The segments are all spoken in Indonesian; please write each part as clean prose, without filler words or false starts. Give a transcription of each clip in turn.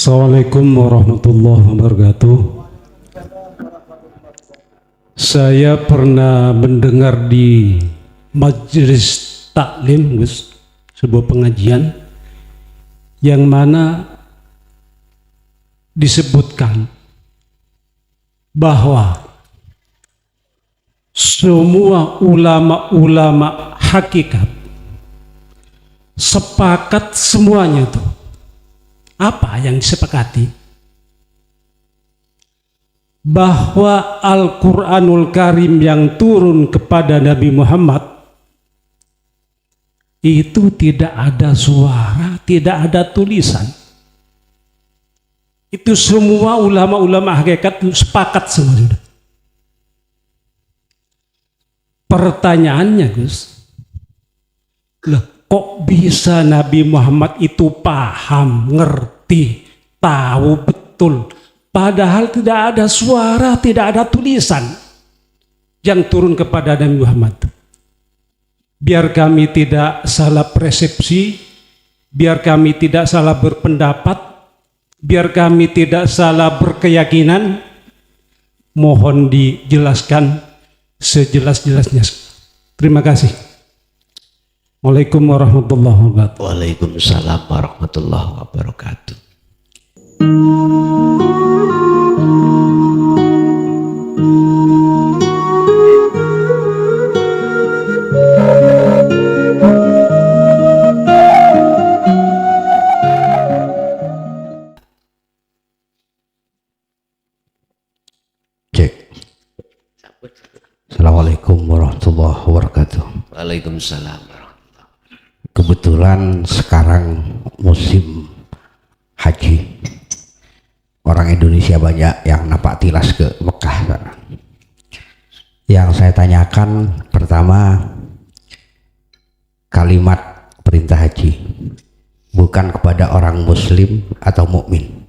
Assalamualaikum warahmatullahi wabarakatuh. Saya pernah mendengar di majelis taklim, Gus, sebuah pengajian yang mana disebutkan bahwa semua ulama-ulama hakikat sepakat semuanya itu. Apa yang disepakati? Bahwa Al-Quranul Karim yang turun kepada Nabi Muhammad itu tidak ada suara, tidak ada tulisan. Itu semua ulama-ulama hakikat sepakat semua. Pertanyaannya, Gus, loh, kok bisa Nabi Muhammad itu paham, ngerti, tahu betul, padahal tidak ada suara, tidak ada tulisan yang turun kepada Nabi Muhammad? Biar kami tidak salah persepsi, biar kami tidak salah berpendapat, biar kami tidak salah berkeyakinan, mohon dijelaskan sejelas-jelasnya. Terima kasih. Waalaikumsalam warahmatullahi wabarakatuh. Waalaikumsalam warahmatullahi wabarakatuh. Cek. Assalamualaikum warahmatullahi wabarakatuh. Waalaikumsalam. Kebetulan sekarang musim haji. Orang Indonesia banyak yang napak tilas ke Mekah. Yang saya tanyakan pertama, kalimat perintah haji bukan kepada orang muslim atau mukmin,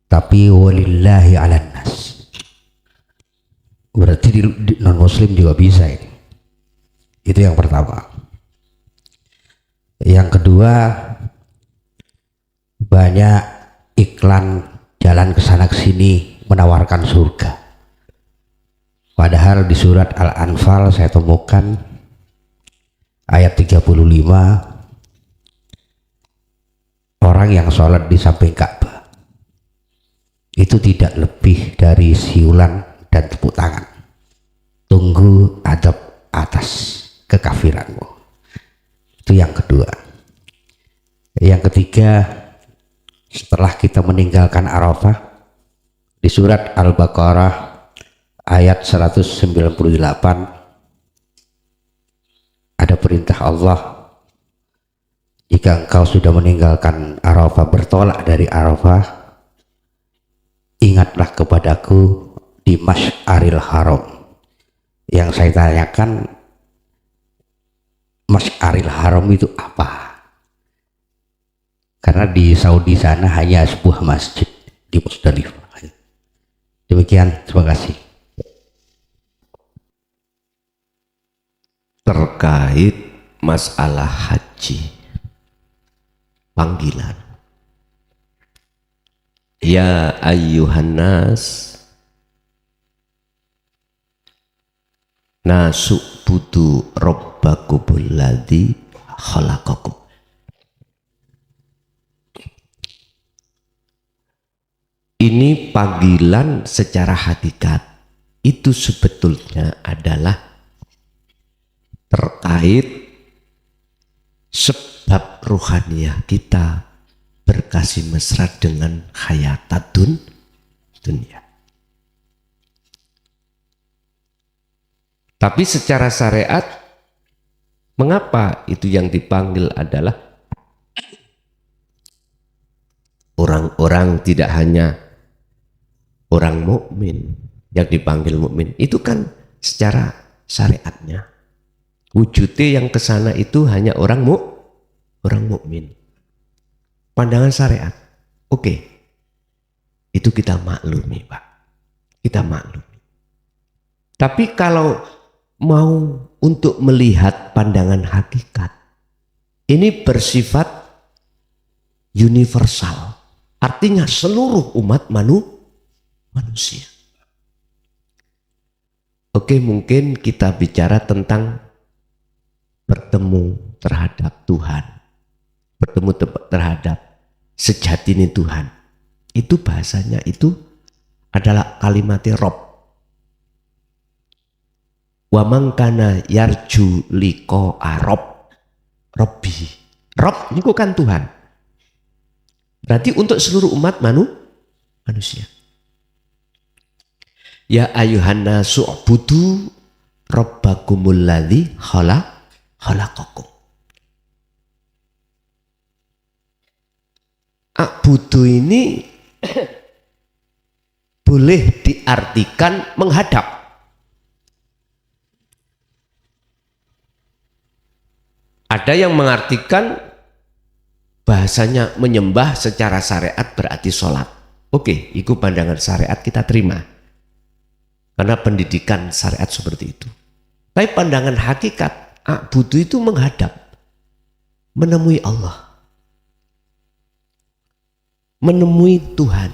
tapi walillahi 'alan nas. Berarti di non muslim juga bisa ini. Itu yang pertama. Yang kedua, banyak iklan jalan ke sana ke sini menawarkan surga. Padahal di surat Al-Anfal saya temukan ayat 35, orang yang sholat di samping Ka'bah itu tidak lebih dari siulan dan tepuk tangan. Tunggu adab atas kekafiranmu. Itu yang kedua. Yang ketiga, setelah kita meninggalkan Arafah, di surat Al-Baqarah ayat 198 ada perintah Allah, jika engkau sudah meninggalkan Arafah, bertolak dari Arafah, ingatlah kepadaku di Masy'aril Haram. Yang saya tanyakan, Masy'aril Haram itu apa? Karena di Saudi sana hanya sebuah masjid di Musdalifah. Demikian, terima kasih. Terkait masalah haji, panggilan. Ya ayyuhan nas, nasu'budu rabbakumul ladzi khalaqakum. Ini panggilan secara hakikat. Itu sebetulnya adalah terkait sebab ruhaniyah kita berkasih mesra dengan hayatadun dunia. Tapi secara syariat, mengapa itu yang dipanggil adalah orang-orang, tidak hanya orang mukmin yang dipanggil mukmin. Itu kan secara syariatnya. Wujudnya yang kesana itu hanya orang mukmin. Pandangan syariat. Oke. Itu kita maklumi, Pak. Kita maklumi. Tapi kalau mau untuk melihat pandangan hakikat, ini bersifat universal. Artinya seluruh umat manusia. Oke, mungkin kita bicara tentang bertemu terhadap Tuhan. Bertemu terhadap sejati Tuhan. Itu bahasanya itu adalah kalimatnya Rob. Wa man kana yarju liqa'a Robbi. Rob itu kan Tuhan. Berarti untuk seluruh umat manusia. Ya ayuhan nasu ubudu rabbakumul ladzi khalaqakum. Abudu ini boleh diartikan menghadap. Ada yang mengartikan bahasanya menyembah secara syariat berarti sholat. Oke, itu pandangan syariat kita terima. Karena pendidikan syariat seperti itu. Tapi pandangan hakikat, abudu itu menghadap. Menemui Allah. Menemui Tuhan.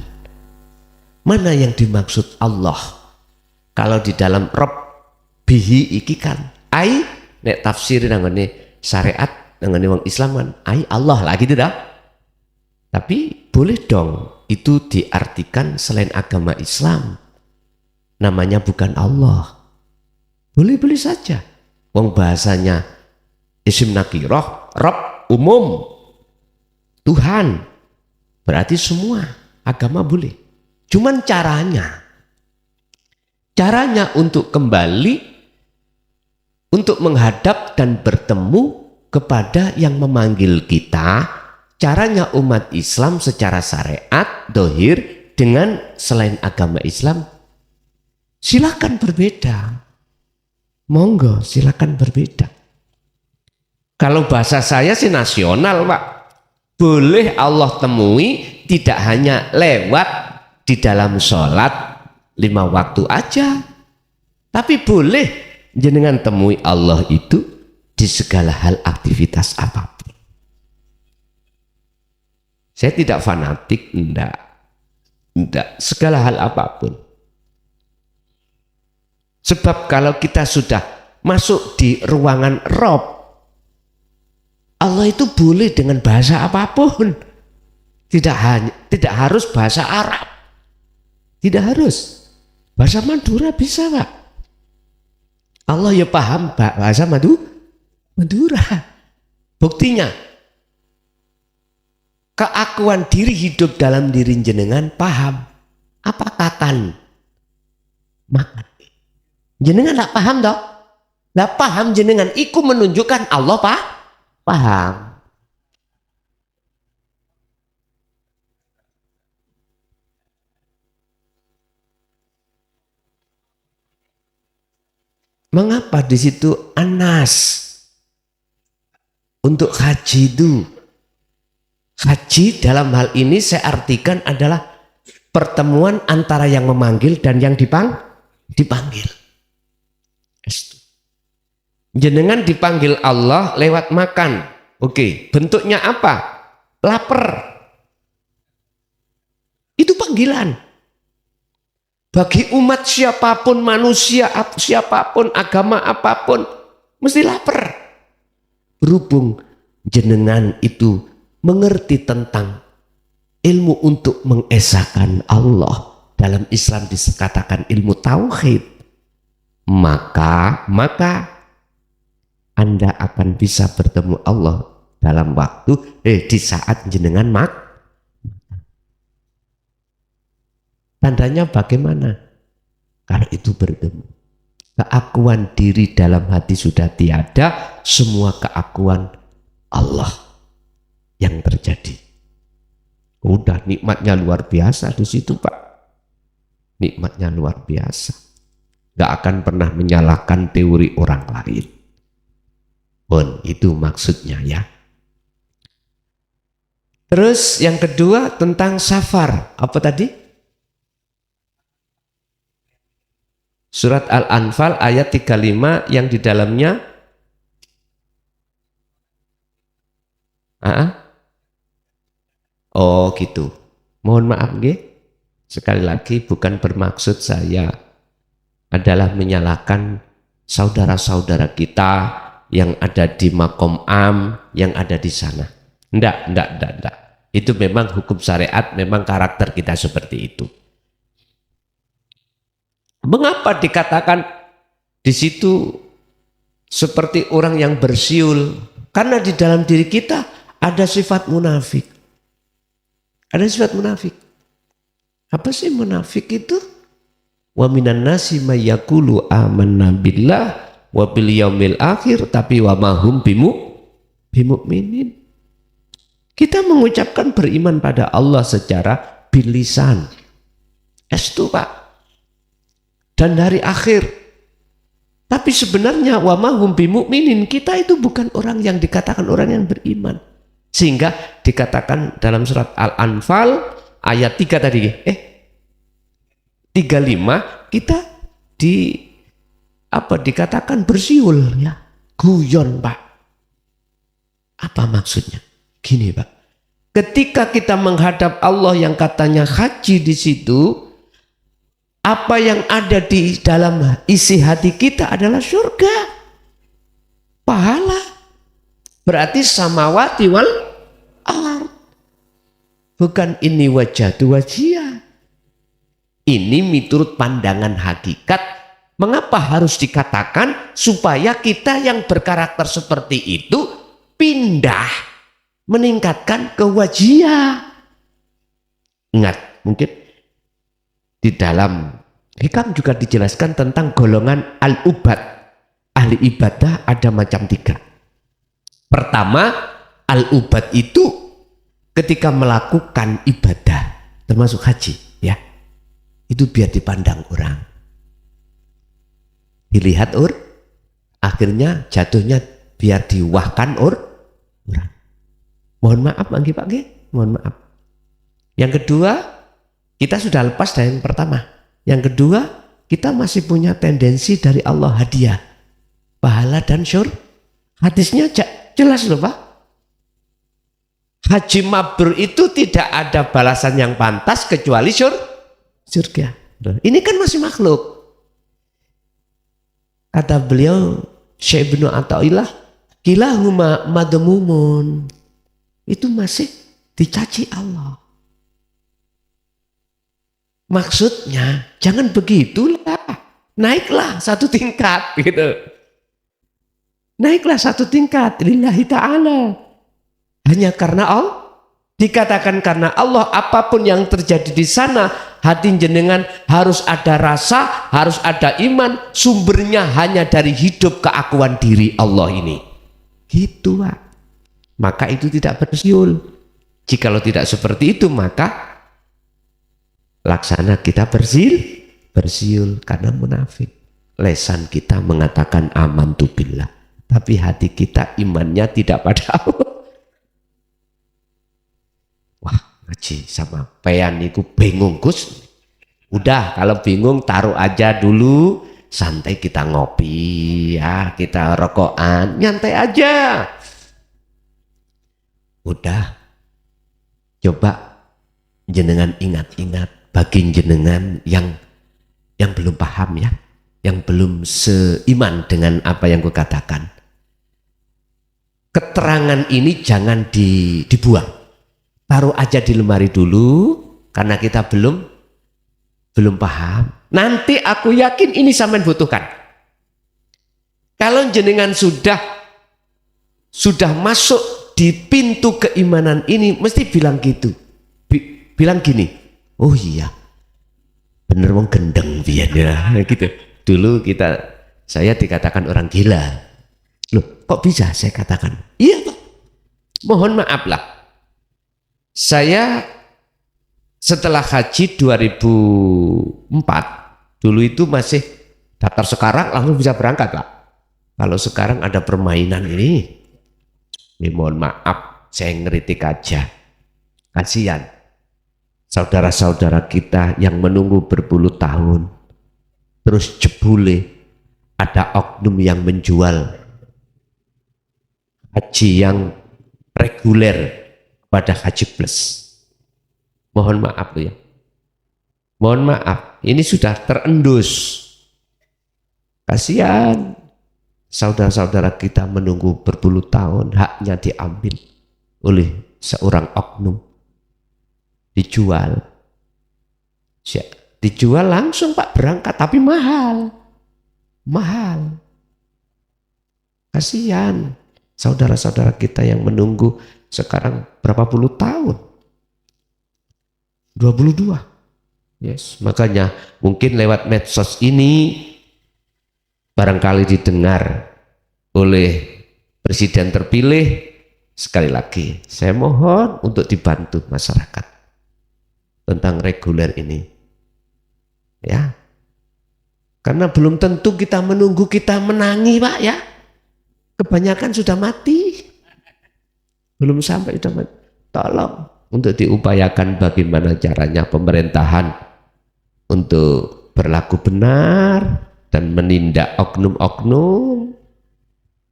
Mana yang dimaksud Allah? Kalau di dalam Rob bihi iki kan. Ai, nek tafsirin nangone syariat, nangone wong Islam kan. Ai Allah lah gitu dah. Tapi boleh dong itu diartikan selain agama Islam. Namanya bukan Allah. Boleh-boleh saja. Wong bahasanya isim nakiroh, Rob umum. Tuhan. Berarti semua agama boleh. Cuman caranya untuk kembali, untuk menghadap dan bertemu kepada yang memanggil kita, caranya umat Islam secara syariat, dohir, dengan selain agama Islam, silakan berbeda. Monggo, silakan berbeda. Kalau bahasa saya sih nasional, Pak. Boleh Allah temui tidak hanya lewat di dalam sholat 5 waktu aja, tapi boleh jenengan temui Allah itu di segala hal aktivitas apapun. Saya tidak fanatik, enggak, segala hal apapun. Sebab kalau kita sudah masuk di ruangan Rob, Allah itu boleh dengan bahasa apapun. Tidak harus bahasa Arab. Tidak harus. Bahasa Madura bisa, Pak. Allah ya paham bahasa Madura. Buktinya, keakuan diri hidup dalam diri jenengan paham. Apa kakan? Makan. Jenengan tak paham toh? Lah paham jenengan iku menunjukkan Allah paham. Mengapa di situ Anas untuk haji itu? Haji dalam hal ini saya artikan adalah pertemuan antara yang memanggil dan yang dipanggil. Jenengan dipanggil Allah lewat makan. Oke, bentuknya apa? Lapar. Itu panggilan. Bagi umat siapapun, manusia siapapun, agama apapun, mesti lapar. Berhubung jenengan itu mengerti tentang ilmu untuk mengesahkan Allah. Dalam Islam dikatakan ilmu tauhid. Maka Anda akan bisa bertemu Allah dalam waktu di saat jenengan makan. Tandanya bagaimana? Kalau itu bertemu. Keakuan diri dalam hati sudah tiada, semua keakuan Allah yang terjadi. Udah nikmatnya luar biasa di situ, Pak. Nikmatnya luar biasa. Gak akan pernah menyalahkan teori orang lain. Pun itu maksudnya ya. Terus yang kedua tentang safar. Apa tadi? Surat Al-Anfal ayat 35 yang di dalamnya oh gitu. Mohon maaf nggih. Sekali lagi bukan bermaksud saya adalah menyalahkan saudara-saudara kita yang ada di Makom Am, yang ada di sana. Enggak. Itu memang hukum syariat, memang karakter kita seperti itu. Mengapa dikatakan di situ seperti orang yang bersiul? Karena di dalam diri kita ada sifat munafik. Ada sifat munafik. Apa sih munafik itu? Wa minan nasi may yaqulu amanna billah wa bil yaumil akhir tapi wa ma hum bimu'minin. Kita mengucapkan beriman pada Allah secara bilisan. Estu Pak. Dan hari akhir. Tapi sebenarnya wa ma hum bimu'minin, kita itu bukan orang yang dikatakan orang yang beriman. Sehingga dikatakan dalam surat Al-Anfal ayat 3 tadi, 35 kita dikatakan bersiul ya, guyon Pak. Apa maksudnya? Gini Pak, ketika kita menghadap Allah yang katanya haji di situ, apa yang ada di dalam isi hati kita adalah surga, pahala. Berarti samawati wal ard. Bukan ini wajah tu wajah. Ini menurut pandangan hakikat. Mengapa harus dikatakan? Supaya kita yang berkarakter seperti itu pindah, meningkatkan kewajian. Ingat, mungkin di dalam hikam juga dijelaskan tentang golongan al-ubad. Ahli ibadah ada macam 3. Pertama, al-ubad itu ketika melakukan ibadah, termasuk haji, ya, itu biar dipandang orang, dilihat akhirnya jatuhnya biar diwahkan orang. Mohon maaf, Pak G, mohon maaf. Yang kedua, kita sudah lepas dari yang pertama. Yang kedua, kita masih punya tendensi dari Allah hadiah, pahala dan syurga. Hadisnya jelas loh Pak. Haji mabrur itu tidak ada balasan yang pantas kecuali surga. Ini kan masih makhluk. Kata beliau Syekh Ibnu Athaillah, kilahuma madmumun. Itu masih dicaci Allah. Maksudnya jangan begitulah. Naiklah satu tingkat gitu. Naiklah satu tingkat lillahi ta'ala. Hanya karena Allah. Dikatakan karena Allah, apapun yang terjadi di sana, hati jenengan harus ada rasa, harus ada iman. Sumbernya hanya dari hidup keakuan diri Allah ini. Gitu Pak. Maka itu tidak bersiul. Jikalau tidak seperti itu, maka laksana kita bersiul karena munafik. Lesan kita mengatakan amantu billah, tapi hati kita imannya tidak pada Allah. Wah, ngaji sama pean itu bingung Gus. Udah, kalau bingung taruh aja dulu, santai kita ngopi ya, kita rokokan, nyantai aja. Udah, coba jenengan ingat-ingat bagi jenengan yang belum paham ya, yang belum seiman dengan apa yang kukatakan. Keterangan ini jangan dibuang. Taruh aja di lemari dulu karena kita belum paham. Nanti aku yakin ini sampean butuhkan. Kalau jenengan sudah masuk di pintu keimanan ini, mesti bilang gitu. Bilang gini, oh iya, bener wong gendeng biyen ya, gitu. Dulu saya dikatakan orang gila. Loh, kok bisa saya katakan? Iya Pak. Mohon maaf lah. Saya setelah haji 2004, dulu itu masih daftar sekarang langsung bisa berangkat Pak. Kalau sekarang ada permainan ini mohon maaf, saya ngeritik aja. Kasihan saudara-saudara kita yang menunggu berpuluh tahun, terus jebule ada oknum yang menjual haji yang reguler pada haji plus. Mohon maaf loh ya. Mohon maaf, ini sudah terendus. Kasihan saudara-saudara kita menunggu berpuluh tahun, haknya diambil oleh seorang oknum. Dijual. Dijual langsung Pak, berangkat, tapi mahal. Mahal. Kasihan saudara-saudara kita yang menunggu sekarang berapa puluh tahun. 22. Yes, makanya mungkin lewat medsos ini barangkali didengar oleh presiden terpilih. Sekali lagi saya mohon untuk dibantu masyarakat tentang reguler ini, ya, karena belum tentu kita menunggu kita menangi Pak ya, kebanyakan sudah mati, belum sampai sudah mati. Tolong untuk diupayakan bagaimana caranya pemerintahan untuk berlaku benar dan menindak oknum-oknum,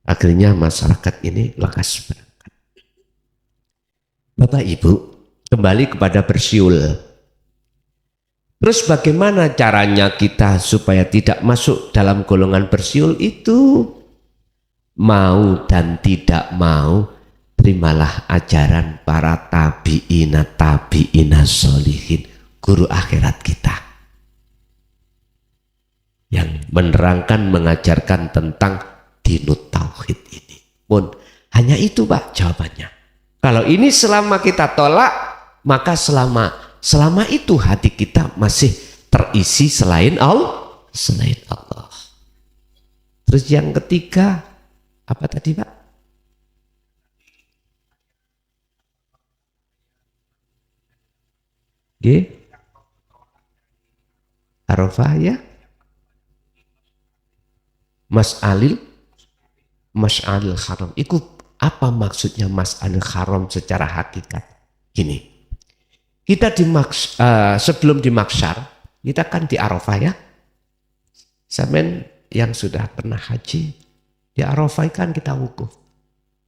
akhirnya masyarakat ini lekas berangkat. Bapak Ibu, kembali kepada bersiul. Terus bagaimana caranya kita supaya tidak masuk dalam golongan bersiul itu? Mau dan tidak mau, terimalah ajaran para tabi'ina sholihin, guru akhirat kita, yang menerangkan, mengajarkan tentang dinut tauhid ini. Pun hanya itu Pak jawabannya. Kalau ini selama kita tolak, maka selama itu hati kita masih terisi selain Allah. Terus yang ketiga, apa tadi Pak? Arafah ya? Mas'alil haram. Itu apa maksudnya Mas'alil haram secara hakikat? Gini, kita sebelum di Mahsyar, kita kan di Arafah ya. Samen yang sudah pernah haji, di Arafah kan kita wukuf.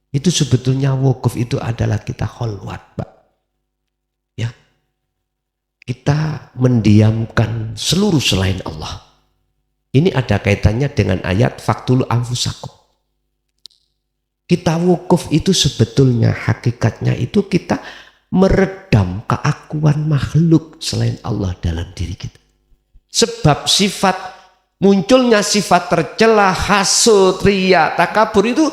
Itu sebetulnya wukuf itu adalah kita kholwat Pak. Ya, kita mendiamkan seluruh selain Allah. Ini ada kaitannya dengan ayat faktulu anfusakum. Kita wukuf itu sebetulnya hakikatnya itu kita meredam keakuan makhluk selain Allah dalam diri kita. Sebab munculnya sifat tercela, hasud, riya, takabur itu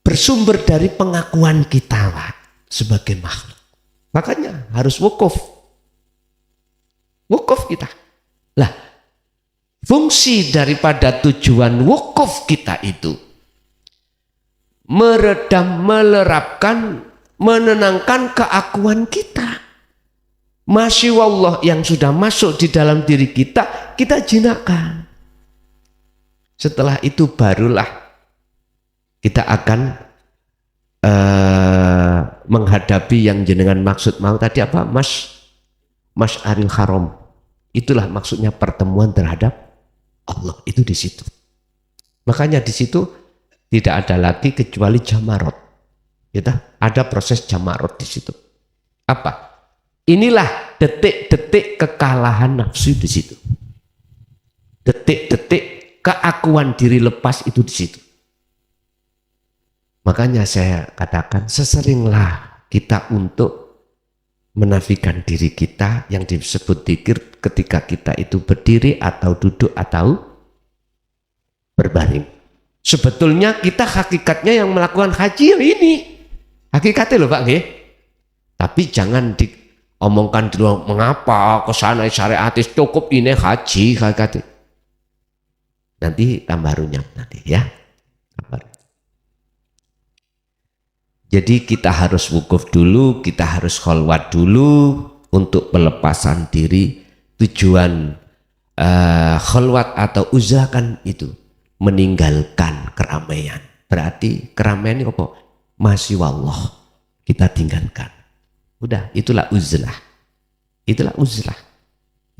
bersumber dari pengakuan kita Pak, sebagai makhluk. Makanya harus wukuf. Wukuf kita. Lah, fungsi daripada tujuan wukuf kita itu meredam, melerapkan, menenangkan keakuan kita. Masya Allah yang sudah masuk di dalam diri kita, kita jinakkan. Setelah itu barulah kita akan menghadapi yang jenengan maksud mau tadi apa? Masyaril haram. Itulah maksudnya pertemuan terhadap Allah itu di situ. Makanya di situ tidak ada lagi kecuali jamarot. Ya, ada proses jamarot di situ. Apa? Inilah detik-detik kekalahan nafsu di situ. Detik-detik keakuan diri lepas itu di situ. Makanya saya katakan seseringlah kita untuk menafikan diri kita yang disebut dzikir ketika kita itu berdiri atau duduk atau berbaring. Sebetulnya kita hakikatnya yang melakukan haji ini. Hakikatnya loh Pak nggih. Tapi jangan diomongkan dulu mengapa kesana syariatis cukup ini haji hakikatnya. Nanti tambah runyam nanti ya. Jadi kita harus wukuf dulu, kita harus kholwat dulu untuk pelepasan diri. Tujuan kholwat atau uzlah kan itu meninggalkan keramaian. Berarti keramaian ini apa? Masya Allah kita tinggalkan. Udah, itulah uzlah. Itulah uzlah.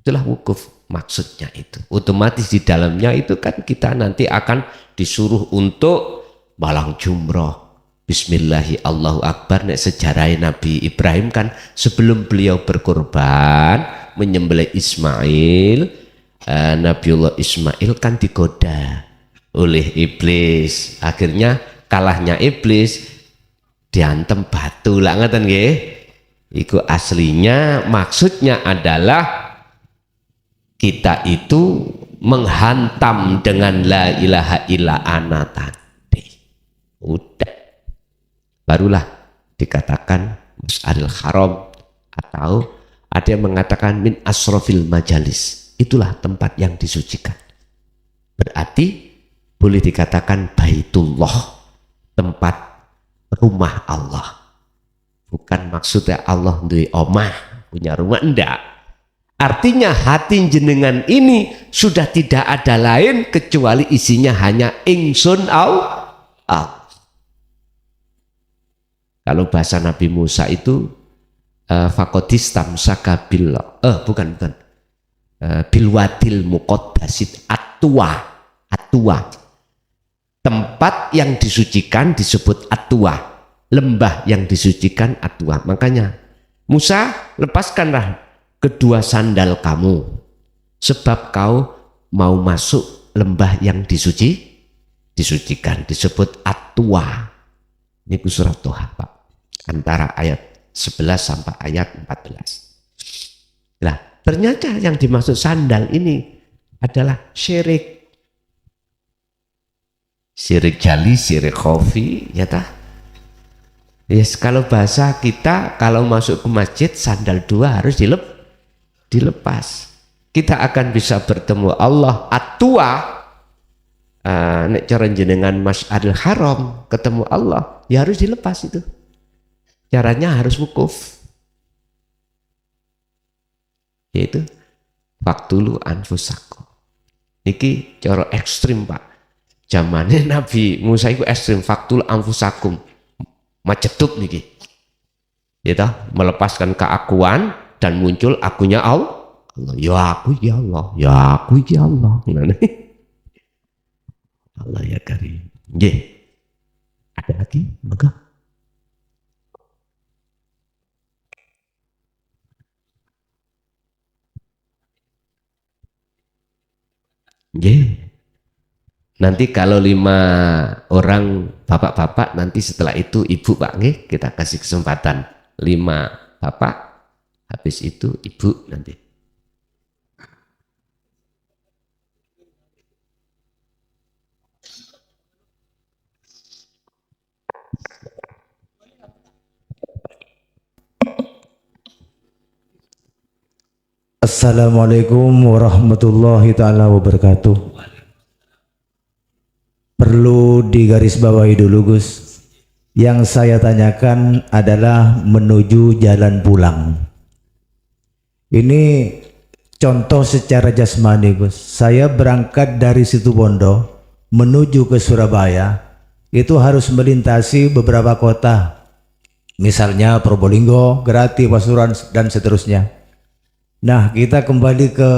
Itulah wukuf maksudnya itu. Otomatis di dalamnya itu kan kita nanti akan disuruh untuk balang jumroh. Bismillahi Allahu Akbar. Nek sejarah Nabi Ibrahim kan sebelum beliau berkorban menyembelih Ismail, Nabiullah Ismail kan digoda oleh iblis. Akhirnya kalahnya iblis, diantem batu lah, ngeten nggih. Iku aslinya maksudnya adalah kita itu menghantam dengan la ilaha illa ana tadi. Udah. Barulah dikatakan Mas'aril Haram, atau ada yang mengatakan min asrofil majalis. Itulah tempat yang disucikan. Berarti boleh dikatakan Baitullah, tempat rumah Allah. Bukan maksudnya Allah duwe omah, punya rumah, enggak. Artinya hati jenengan ini sudah tidak ada lain kecuali isinya hanya ingsun Allah. Kalau bahasa Nabi Musa itu fakodistam sakabil bilwadil muqaddasit atwa. Tempat yang disucikan disebut atwa, lembah yang disucikan atwa. Makanya Musa, lepaskanlah kedua sandal kamu, sebab kau mau masuk lembah yang disucikan, disebut atwa. Ini surat Toha, Pak, antara ayat 11 sampai ayat 14. Nah, ternyata yang dimaksud sandal ini adalah syirik. Syirik jali, syirik khafi, ya tah? Yes, kalau bahasa kita, kalau masuk ke masjid, sandal dua harus dilepas. Kita akan bisa bertemu Allah atwa. Nek cara jenengan Mas'aril Haram ketemu Allah, ya harus dilepas itu. Caranya harus wukuf. Yaitu faktulu anfusakum. Niki cara ekstrim, Pak. Zamannya Nabi Musa itu ekstrim, faktul anfusakum. Macetuk niki. Gitu, melepaskan keakuan dan muncul akunya Allah. Ya aku ya Allah, ya aku ya Allah. Allah ya Karim. Nggih. Ada lagi? Maka nggih. Nanti kalau 5 orang bapak-bapak, nanti setelah itu ibu, Pak, nggih, kita kasih kesempatan 5 bapak, habis itu ibu nanti. Assalamualaikum warahmatullahi ta'ala wabarakatuh. Perlu digarisbawahi dulu, Gus. Yang saya tanyakan adalah menuju jalan pulang. Ini contoh secara jasmani, Gus. Saya berangkat dari Situbondo menuju ke Surabaya, itu harus melintasi beberapa kota. Misalnya Probolinggo, Grati, Pasuruan, dan seterusnya. Nah, kita kembali ke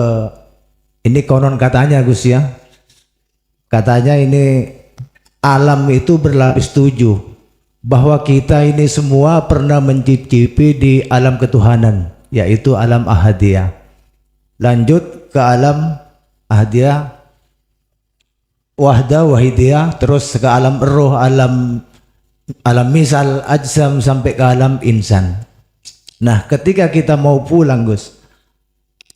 ini konon katanya, Gus, ya. Katanya ini alam itu berlapis 7, bahwa kita ini semua pernah mencicipi di alam ketuhanan, yaitu alam ahadiyah. Lanjut ke alam ahadiyah, wahda, wahidiyah, terus ke alam roh, alam misal, ajsam, sampai ke alam insan. Nah, ketika kita mau pulang, Gus,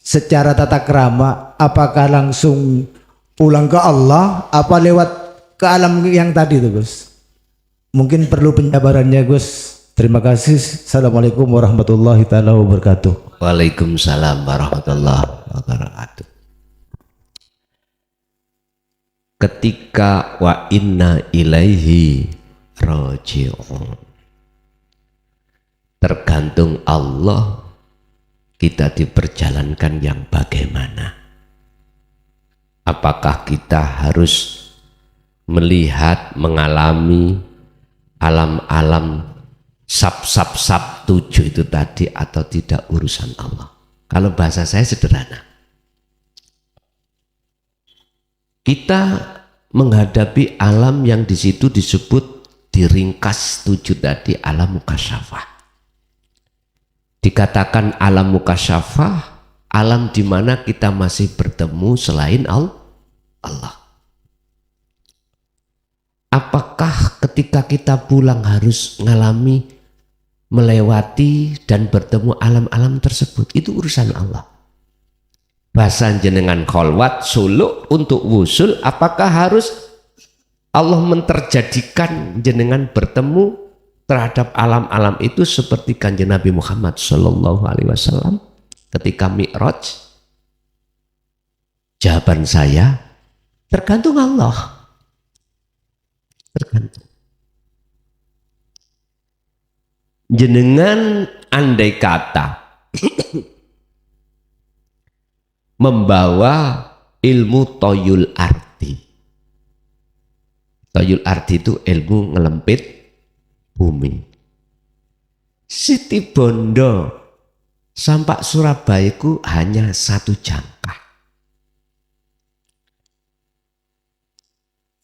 secara tata krama, apakah langsung pulang ke Allah, apa lewat ke alam yang tadi itu, Gus? Mungkin perlu penjabarannya, Gus. Terima kasih. Assalamualaikum warahmatullahi taala wabarakatuh. Waalaikumsalam warahmatullahi wabarakatuh. Ketika wa inna ilaihi raji'un, tergantung Allah kita diperjalankan yang bagaimana. Apakah kita harus melihat, mengalami alam-alam sab 7 itu tadi, atau tidak, urusan Allah. Kalau bahasa saya sederhana, kita menghadapi alam yang di situ disebut diringkas 7 tadi alam mukasyafah. Dikatakan alam mukasyafah, alam di mana kita masih bertemu selain Allah. Apakah ketika kita pulang harus melewati dan bertemu alam-alam tersebut? Itu urusan Allah. Bahasa jenengan kholwat suluk untuk wusul, apakah harus Allah menterjadikan jenengan bertemu terhadap alam-alam itu seperti kanjeng Nabi Muhammad SAW ketika Mi'raj? Jawaban saya, tergantung Allah. Tergantung. Jenengan andai kata membawa ilmu toyul arti. Toyul arti itu ilmu ngelempit bumi. Siti Bondo sampai Surabaya itu hanya 1 jangkah.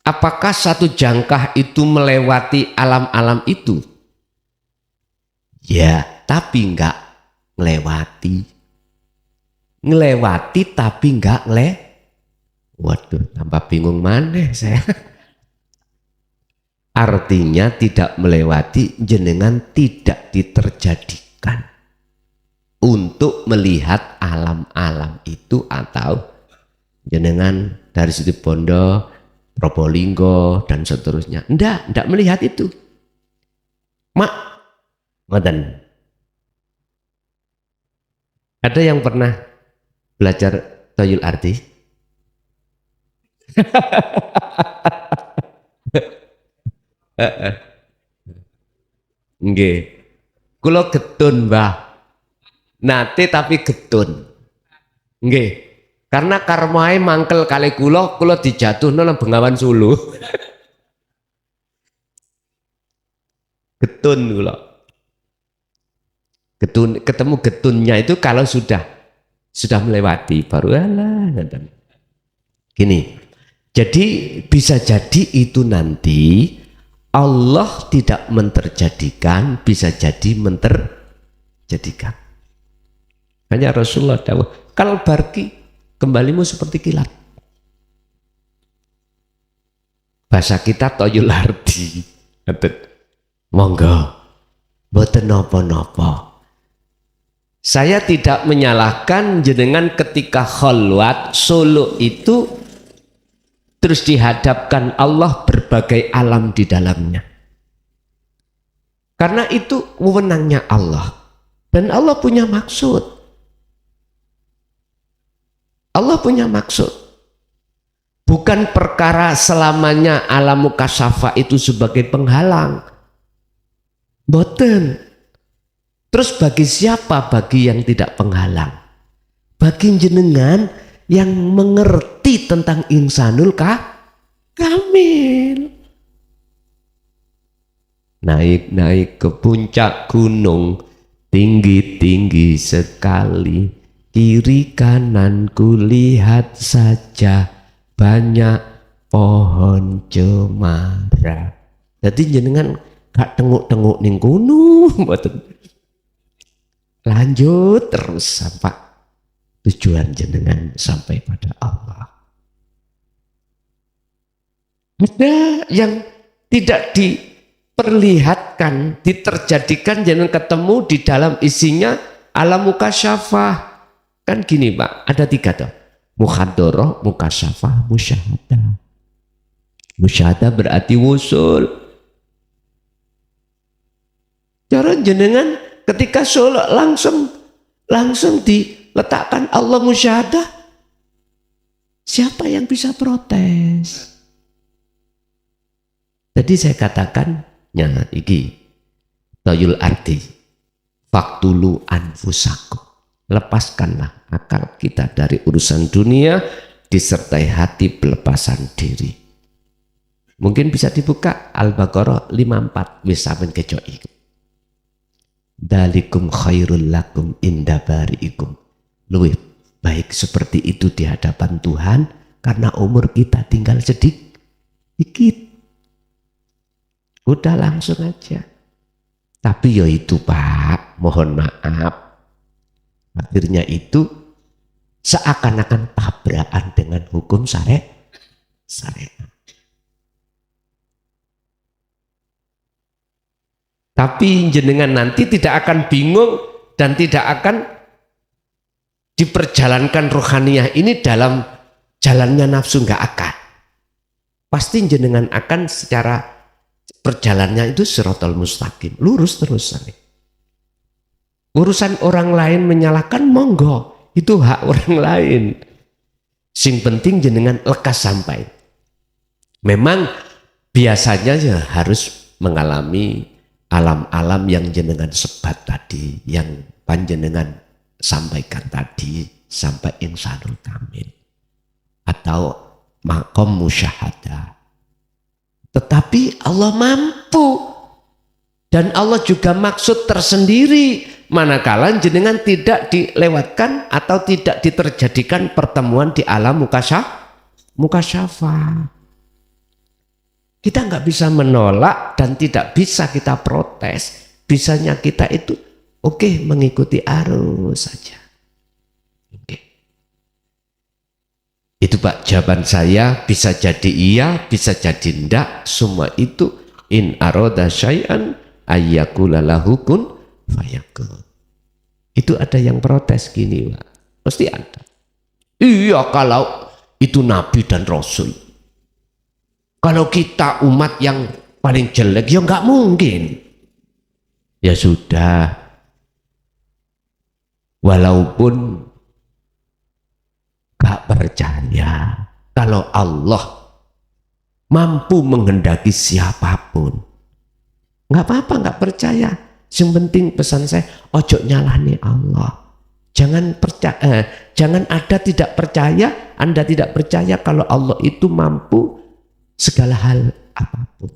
Apakah 1 jangkah itu melewati alam-alam itu? Ya, tapi enggak ngelewati. Ngelewati tapi enggak Waduh, tambah bingung mana saya. Artinya tidak melewati, jenengan tidak diterjadikan untuk melihat alam-alam itu, atau jenengan dari Situ Bondo, Probolinggo dan seterusnya. Enggak melihat itu. Ngoten. Ada yang pernah belajar toyul arti? Nggih. Kula getun, Mbah. Nate tapi getun. Nggih. Karena karmae mangkel kali kula dijatuhno nang Bengawan Sulu. Getun kula. Ketemu getunnya itu kalau sudah melewati baru alah. Gini. Jadi bisa jadi itu nanti Allah tidak menterjadikan, bisa jadi menterjadikan. Hanya Rasulullah dawuh, kal barki kembalimu seperti kilat. Bahasa kita toyul arti. Monggo, boten napa-napa. Saya tidak menyalahkan jenengan ketika kholwat suluk itu terus dihadapkan Allah berbagai alam di dalamnya. Karena itu wewenangnya Allah. Dan Allah punya maksud. Allah punya maksud. Bukan perkara selamanya alam mukasyafah itu sebagai penghalang. Boten. Terus bagi siapa? Bagi yang tidak penghalang. Bagi jenengan yang mengerti tentang insanul kamil. Naik-naik ke puncak gunung, tinggi-tinggi sekali, kiri kanan kulihat saja banyak pohon cemara. Jadi jenengan gak tenguk-tenguk ning gunung, lanjut terus sampai tujuan jenengan sampai pada Allah. Ada yang tidak diperlihatkan, diterjadikan, jenengan ketemu di dalam isinya alam mukasyafah. Kan gini Pak, ada 3 tuh. Mukhadoroh, mukasyafah, musyahadah. Musyahadah berarti wusul. Cara jenengan ketika sholat langsung diletakkan Allah musyahadah. Siapa yang bisa protes? Jadi saya katakan, iki toyul arti, faktulu anfusakum. Lepaskanlah akal kita dari urusan dunia, disertai hati pelepasan diri. Mungkin bisa dibuka Al-Baqarah 54 wis sampeyan kecoi. Dalikum khairul lakum inda bari'ikum. Luwih baik seperti itu di hadapan Tuhan karena umur kita tinggal sedikit. Udah langsung aja. Tapi ya itu Pak, mohon maaf. Akhirnya itu seakan-akan tabrakan dengan hukum syariat. Tapi jenengan nanti tidak akan bingung dan tidak akan diperjalankan rohaniyah ini dalam jalannya nafsu, nggak akan. Pasti jenengan akan secara perjalannya itu siratal mustaqim, lurus terus. Urusan orang lain menyalahkan monggo, itu hak orang lain. Sing penting jenengan lekas sampai. Memang biasanya ya harus mengalami alam-alam yang jenengan sebat tadi, yang panjenengan sampaikan tadi, sampai insanul kamil atau makom musyahadah. Tetapi Allah mampu, dan Allah juga maksud tersendiri manakala jenengan tidak dilewatkan atau tidak diterjadikan pertemuan di alam mukasyafah. Kita nggak bisa menolak dan tidak bisa kita protes. Bisanya kita itu oke, mengikuti arus saja. Oke. Itu Pak jawaban saya, bisa jadi iya, bisa jadi enggak. Semua itu in aroda syai'an ayyakula lahu kun fayakun. Itu ada yang protes gini Pak. Pasti ada. Iya kalau itu Nabi dan Rasul. Kalau kita umat yang paling jelek ya nggak mungkin. Ya sudah. Walaupun gak percaya kalau Allah mampu menghendaki siapapun, nggak apa-apa nggak percaya. Yang penting pesan saya, ojo nyalahni Allah. Jangan percaya, jangan ada tidak percaya. Anda tidak percaya kalau Allah itu mampu segala hal apapun.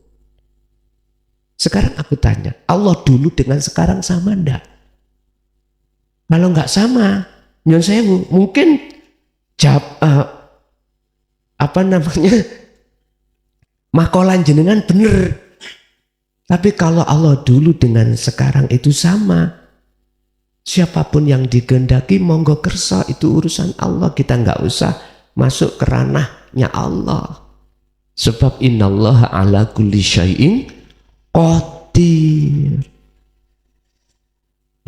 Sekarang aku tanya, Allah dulu dengan sekarang sama enggak? Kalau enggak sama, nyun sewu, mungkin makolan jenengan bener. Tapi kalau Allah dulu dengan sekarang itu sama, siapapun yang dikehendaki monggo kersa, itu urusan Allah. Kita enggak usah masuk ke ranahnya Allah. Sebab innallaha ala kulli syai'in qadir.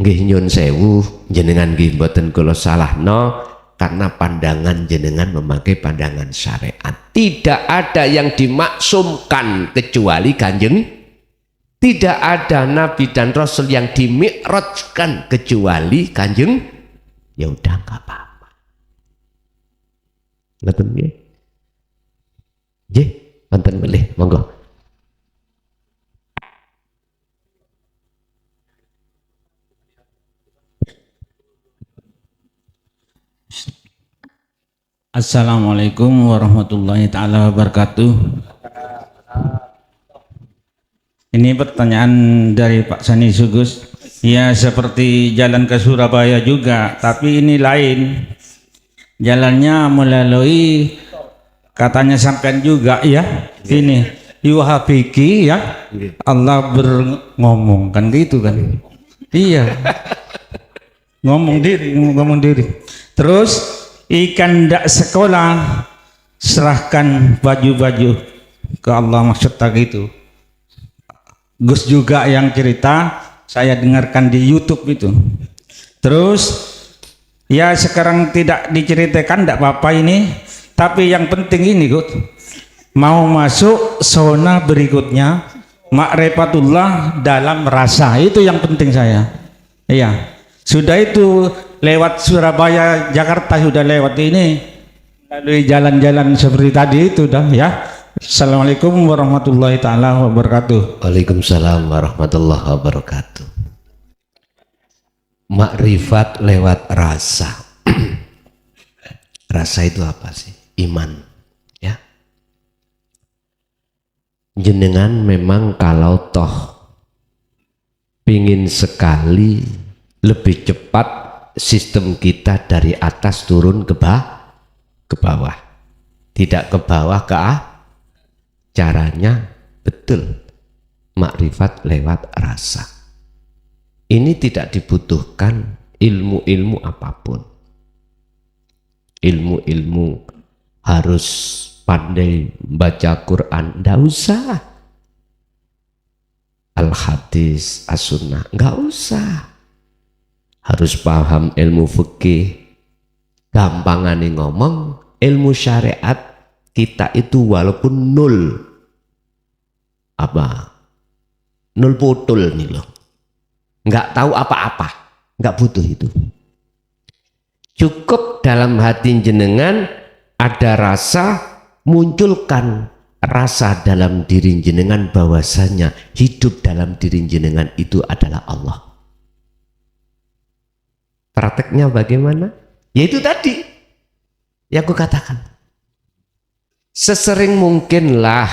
Nggih nyun sewu, jenengan nggih mboten kula salahno karena pandangan jenengan memakai pandangan syariat. Tidak ada yang dimaksumkan kecuali Kanjeng. Tidak ada nabi dan rasul yang dimi'rajkan kecuali Kanjeng. Ya udah enggak apa-apa. Ngoten nggih. Nggih, wonten melih, monggo. Assalamualaikum warahmatullahi taala wabarakatuh. Ini pertanyaan dari Pak Sani Sugus. Ya seperti jalan ke Surabaya juga, tapi ini lain. Jalannya melalui katanya sampean juga ya, ini yuhabiki ya, Allah berngomong kan gitu kan, iya, ngomong diri. Terus ikan ndak sekolah serahkan baju-baju ke Allah, maksud tak gitu. Gus juga yang cerita, saya dengarkan di YouTube itu. Terus ya sekarang tidak diceritakan ndak apa-apa ini. Tapi yang penting ini Gut, mau masuk zona berikutnya ma'rifatullah dalam rasa, itu yang penting saya. Iya, sudah itu lewat Surabaya, Jakarta sudah lewat ini, melalui jalan-jalan seperti tadi itu dah ya. Assalamualaikum warahmatullahi taala wabarakatuh. Waalaikumsalam warahmatullahi wabarakatuh. Makrifat lewat rasa. Rasa itu apa sih? Iman, ya. Jenengan memang kalau toh pingin sekali lebih cepat sistem kita dari atas turun ke bawah, tidak ke bawah ke caranya betul. makrifat lewat rasa. Ini tidak dibutuhkan ilmu-ilmu apapun. Ilmu-ilmu harus pandai baca Quran, nggak usah. Al-hadis, as-sunnah, nggak usah. Harus paham ilmu fikih. Gampangane ngomong, ilmu syariat kita itu walaupun nol, nol putul nih loh, nggak tahu apa-apa, nggak butuh itu. Cukup dalam hati jenengan ada rasa, munculkan rasa dalam diri jenengan bahwasanya hidup dalam diri jenengan itu adalah Allah. Prakteknya bagaimana? Yaitu tadi yang aku katakan. Sesering mungkinlah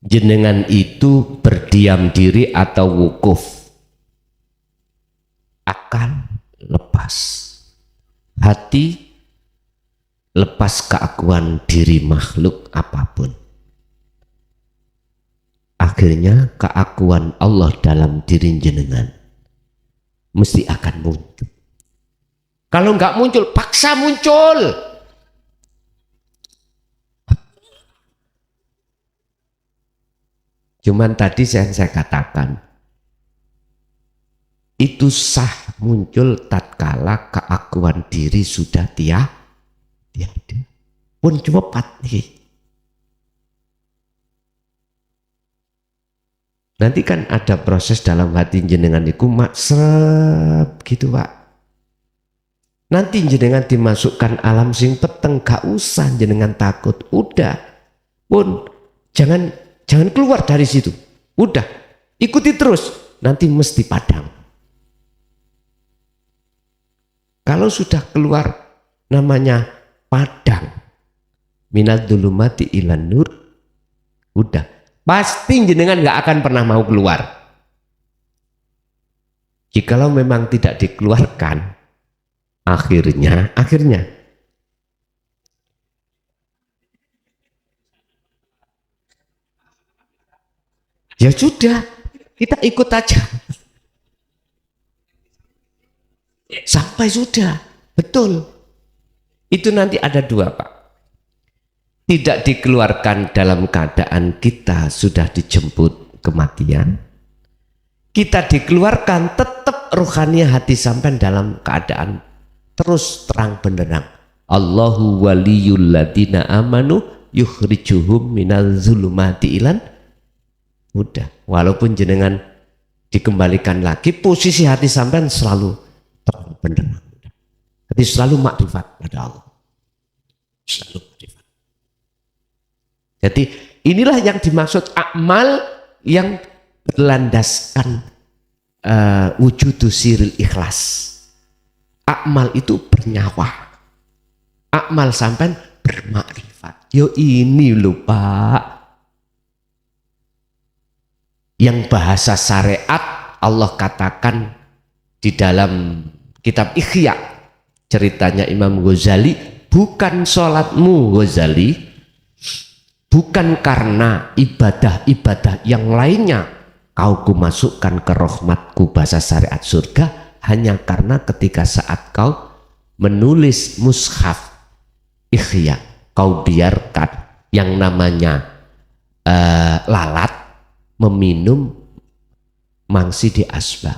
jenengan itu berdiam diri atau wukuf. Akal lepas, hati lepas keakuan diri makhluk apapun. Akhirnya keakuan Allah dalam diri jenengan mesti akan muncul. Kalau nggak muncul, paksa muncul. Cuman tadi saya katakan, itu sah muncul tatkala keakuan diri sudah tiada. Pun cepat nih. Nanti kan ada proses dalam hati jenengan itu maksrep gitu Pak. Nanti jenengan dimasukkan alam sing peteng, gak usah jenengan takut. Udah pun jangan keluar dari situ. Udah ikuti terus, nanti mesti padam. Kalau sudah keluar namanya padang, minad dzulumati ilan nur, udah pasti jenengan nggak akan pernah mau keluar. Jikalau memang tidak dikeluarkan, akhirnya ya sudah, kita ikut aja sampai sudah. Betul, itu nanti ada dua Pak. Tidak dikeluarkan dalam keadaan kita sudah dijemput kematian, kita dikeluarkan tetap rohani hati sampai dalam keadaan terus terang benderang. Allahu waliyul ladina amanu yukhrijuhum minal zulumati ilan. Udah, walaupun jenengan dikembalikan lagi, posisi hati sampean selalu terang benderang. Jadi selalu makrifat pada Allah. Selalu makrifat. Jadi inilah yang dimaksud amal yang berlandaskan wujudu siril ikhlas. Akmal itu bernyawa, akmal sampai bermakrifat. Yo ini lho Pak, yang bahasa syariat Allah katakan di dalam kitab Ihya, ceritanya Imam Ghazali, bukan sholatmu Ghazali, bukan karena ibadah-ibadah yang lainnya kau kumasukkan ke rahmatku, bahasa syariat surga, hanya karena ketika saat kau menulis mushaf Ihya, kau biarkan yang namanya lalat meminum mangsi di asbab.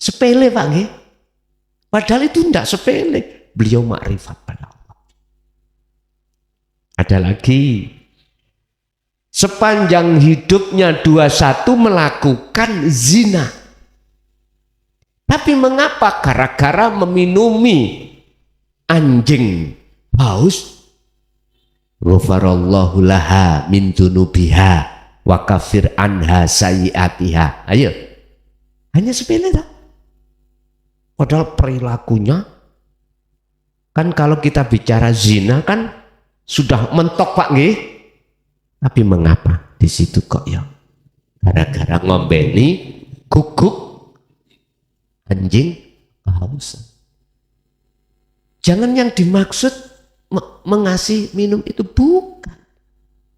Sepele Pak nggih? Padahal itu tidak sepele. Beliau makrifat pada Allah. Ada lagi, sepanjang hidupnya 21 melakukan zina. Tapi mengapa? Gara-gara meminumi anjing haus, ghafarallahu laha min dzunubiha wa kafir anha sayyiatiha. Ayo, hanya sepele tak? Padahal perilakunya kan, kalau kita bicara zina kan sudah mentok Pak nggih. Tapi mengapa di situ kok ya? Gara-gara ngombeni guguk anjing kehausan. Jangan yang dimaksud mengasih minum itu bukan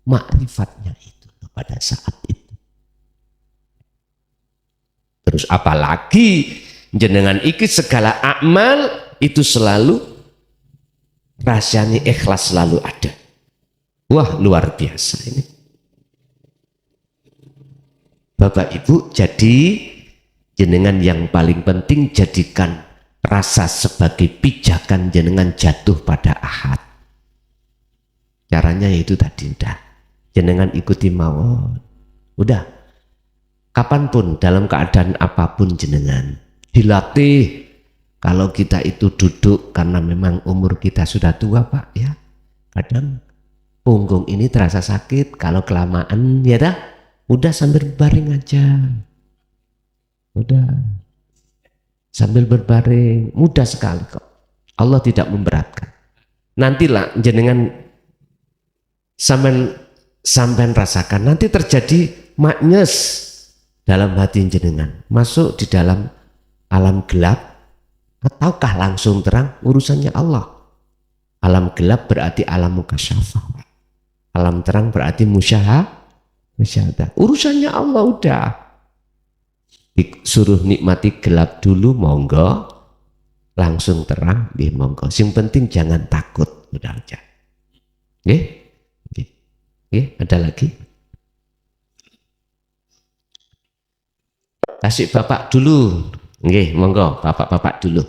makrifatnya itu pada saat itu. Terus apalagi jenengan iki segala amal itu selalu rahasianya ikhlas selalu ada. Wah, luar biasa ini. Bapak Ibu, jadi jenengan yang paling penting jadikan rasa sebagai pijakan jenengan jatuh pada ahad. Caranya yaitu tadi udah. Jenengan ikuti mawon. Udah. Kapanpun dalam keadaan apapun jenengan dilatih. Kalau kita itu duduk karena memang umur kita sudah tua Pak ya. Kadang punggung ini terasa sakit kalau kelamaan ya dah. Udah sambil berbaring aja. Udah. Sambil berbaring mudah sekali kok. Allah tidak memberatkan. Nantilah jenengan sampai rasakan nanti terjadi magnes dalam hati jenengan, masuk di dalam alam gelap ataukah langsung terang, urusannya Allah. Alam gelap berarti alam mukasyafah, alam terang berarti musyahadah, urusannya Allah. Udah disuruh nikmati gelap dulu monggo, langsung terang nggih monggo, sing penting jangan takut, udah aja nggih. Ada lagi? Kasih Bapak dulu. Nggih, monggo Bapak-bapak dulu.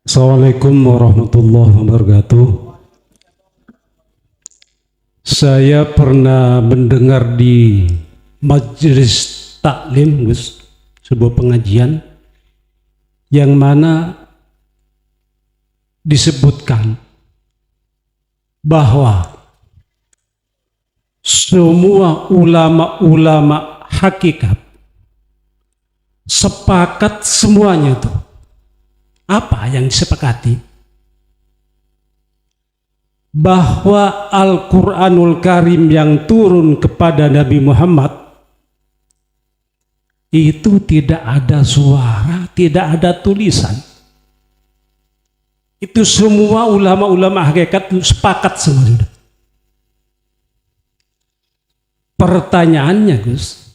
Assalamualaikum warahmatullahi wabarakatuh. Saya pernah mendengar di majelis taklim, Gus, sebuah pengajian yang mana disebutkan bahwa semua ulama-ulama hakikat sepakat semuanya tuh. Apa yang disepakati? Bahwa Al-Quranul Karim yang turun kepada Nabi Muhammad itu tidak ada suara, tidak ada tulisan. Itu semua ulama-ulama hakikat sepakat semua. Pertanyaannya Gus,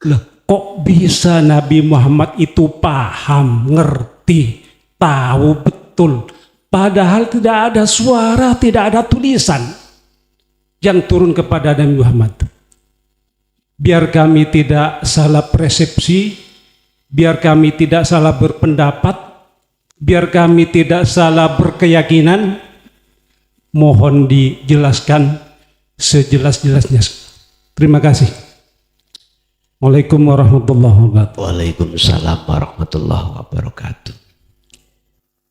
loh, kok bisa Nabi Muhammad itu paham, ngerti, tahu betul, padahal tidak ada suara, tidak ada tulisan yang turun kepada Nabi Muhammad. Biar kami tidak salah persepsi, biar kami tidak salah berpendapat, biar kami tidak salah berkeyakinan, mohon dijelaskan sejelas-jelasnya. Terima kasih. Waalaikumsalam warahmatullahi wabarakatuh. Waalaikumsalam warahmatullahi wabarakatuh.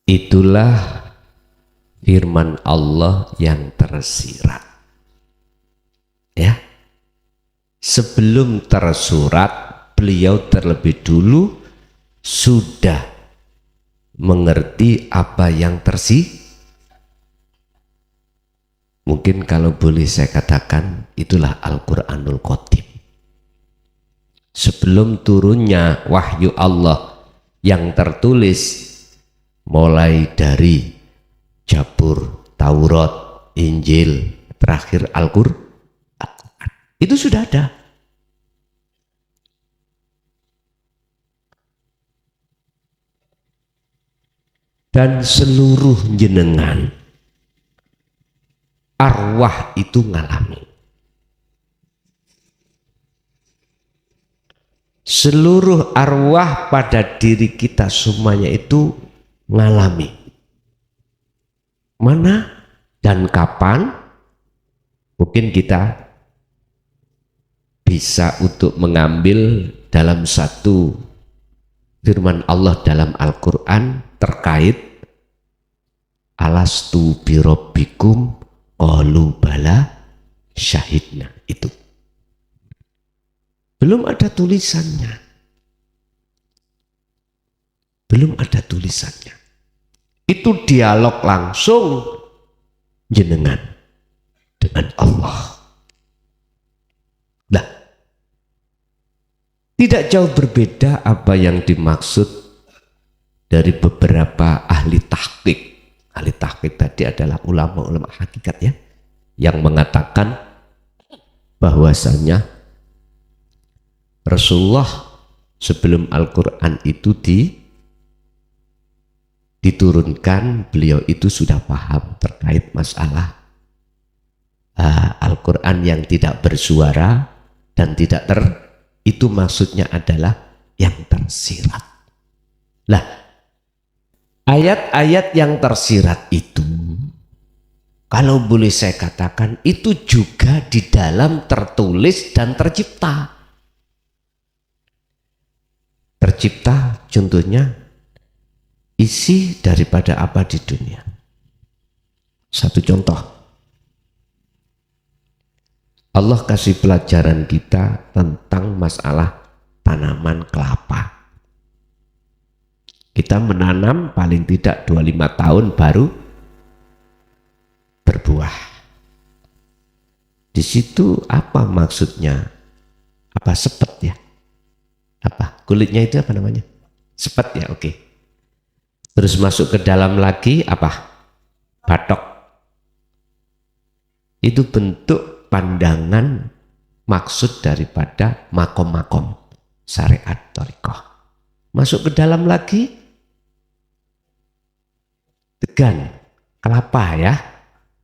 Itulah firman Allah yang tersirat. Ya. Sebelum tersurat, beliau terlebih dulu sudah mengerti apa yang mungkin kalau boleh saya katakan itulah Al-Quranul Qadim. Sebelum turunnya wahyu Allah yang tertulis mulai dari Zabur, Taurat, Injil, terakhir Al-Quran, itu sudah ada. Dan seluruh jenengan arwah itu ngalami. Seluruh arwah pada diri kita semuanya itu ngalami. Mana dan kapan mungkin kita bisa untuk mengambil dalam satu firman Allah dalam Al-Quran terkait alastu birabbikum qalu bala syahidna. Itu belum ada tulisannya, belum ada tulisannya. Itu dialog langsung jenengan dengan Allah. Nah, tidak jauh berbeda apa yang dimaksud dari beberapa ahli tahqiq. Ahli tahqiq tadi adalah ulama-ulama hakikat ya. yang mengatakan bahwasanya Rasulullah sebelum Al-Quran itu diturunkan, beliau itu sudah paham terkait masalah Al-Quran yang tidak bersuara dan tidak itu maksudnya adalah yang tersirat. Lah, ayat-ayat yang tersirat itu, kalau boleh saya katakan, itu juga di dalam tertulis dan tercipta. Tercipta contohnya isi daripada apa di dunia. Satu contoh, Allah kasih pelajaran kita tentang masalah tanaman kelapa. Kita menanam paling tidak 25 tahun baru berbuah. Di situ apa maksudnya? Apa sepet ya? Apa kulitnya itu apa namanya? Sepet ya, oke. Terus masuk ke dalam lagi apa? Batok. Itu bentuk pandangan maksud daripada makom-makom syariat thariqah. Masuk ke dalam lagi degan, kelapa ya,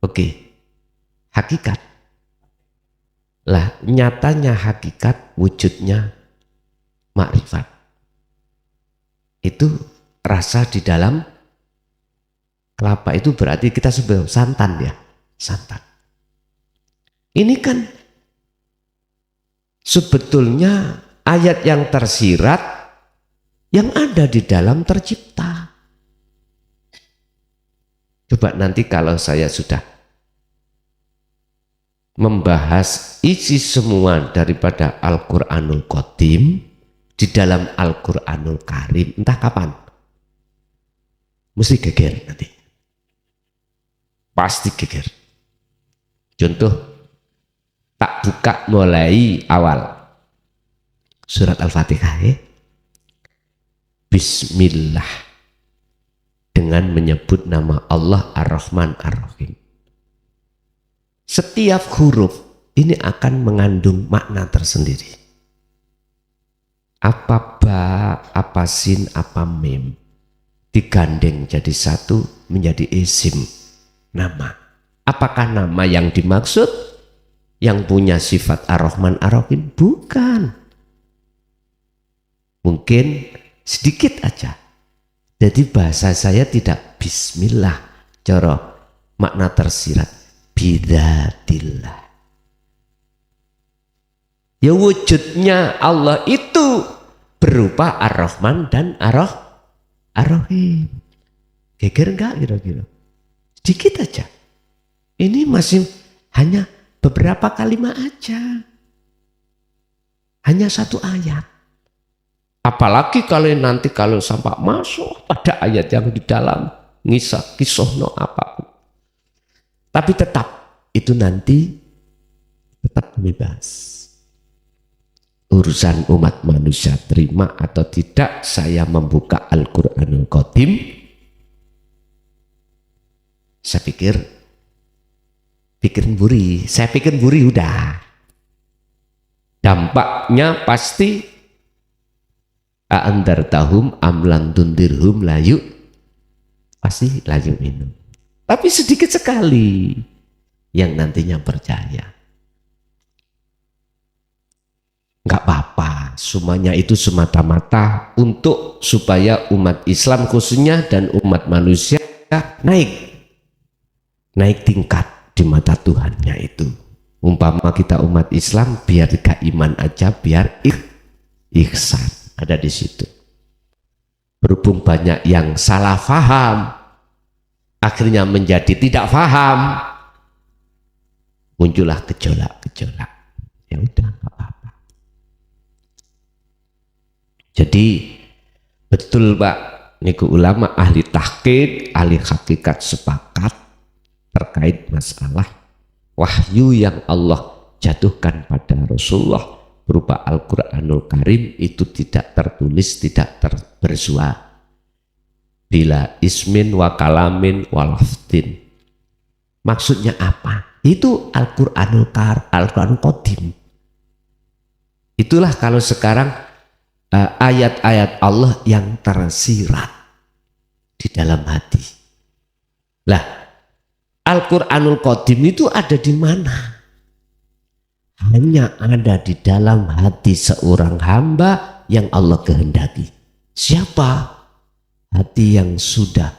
oke. Hakikat lah, nyatanya hakikat wujudnya makrifat. Itu rasa di dalam kelapa itu berarti kita sebut santan ya, santan. Ini kan sebetulnya ayat yang tersirat yang ada di dalam tercipta. Coba nanti kalau saya sudah membahas isi semua daripada Al-Quranul Qadim di dalam Al-Quranul Karim, entah kapan, mesti geger nanti. Pasti geger. Contoh, tak buka mulai awal surat Al-Fatihah ya. Bismillah, dengan menyebut nama Allah Ar-Rahman Ar-Rahim. Setiap huruf ini akan mengandung makna tersendiri. Apa ba, apa sin, apa mim, digandeng jadi satu menjadi isim, nama. Apakah nama yang dimaksud yang punya sifat Ar-Rahman Ar-Rahim? Bukan. Mungkin sedikit aja. Jadi bahasa saya tidak bismillah, cara makna tersirat bidatillah. Ya wujudnya Allah itu berupa Ar-Rahman dan Ar-Rahim. Geger enggak kira-kira? Sedikit aja. Ini masih hanya beberapa kalimat aja. Hanya satu ayat. Apalagi kalau nanti kalau sampai masuk pada ayat yang di dalam kisah no apapun. Tapi tetap itu nanti tetap bebas. Urusan umat manusia terima atau tidak saya membuka Al-Quranul Qadim, saya pikir buri, saya pikir buri udah. Dampaknya pasti a'andartahum amlan tundirhum layu, pasti layu minum. Tapi sedikit sekali yang nantinya percaya. Enggak apa-apa, semuanya itu semata-mata untuk supaya umat Islam khususnya dan umat manusia naik tingkat di mata Tuhannya itu. Umpama kita umat Islam biar gak iman aja, biar ihsan ada di situ. Berhubung banyak yang salah faham, akhirnya menjadi tidak faham, muncullah gejolak-gejolak. Ya udah, nggak apa-apa. Jadi betul Pak, niku ulama ahli tahqiq, ahli hakikat sepakat terkait masalah wahyu yang Allah jatuhkan pada Rasulullah berupa Al-Quranul Karim itu tidak tertulis, tidak bersuara. Bila ismin wa kalamin wa lafdin, Maksudnya apa? Itu Al-Qur'anul Qadim. Itulah kalau sekarang ayat-ayat Allah yang tersirat di dalam hati. Lah, Al-Qur'anul Qadim itu ada di mana? Hanya ada di dalam hati seorang hamba yang Allah kehendaki. Siapa? Hati yang sudah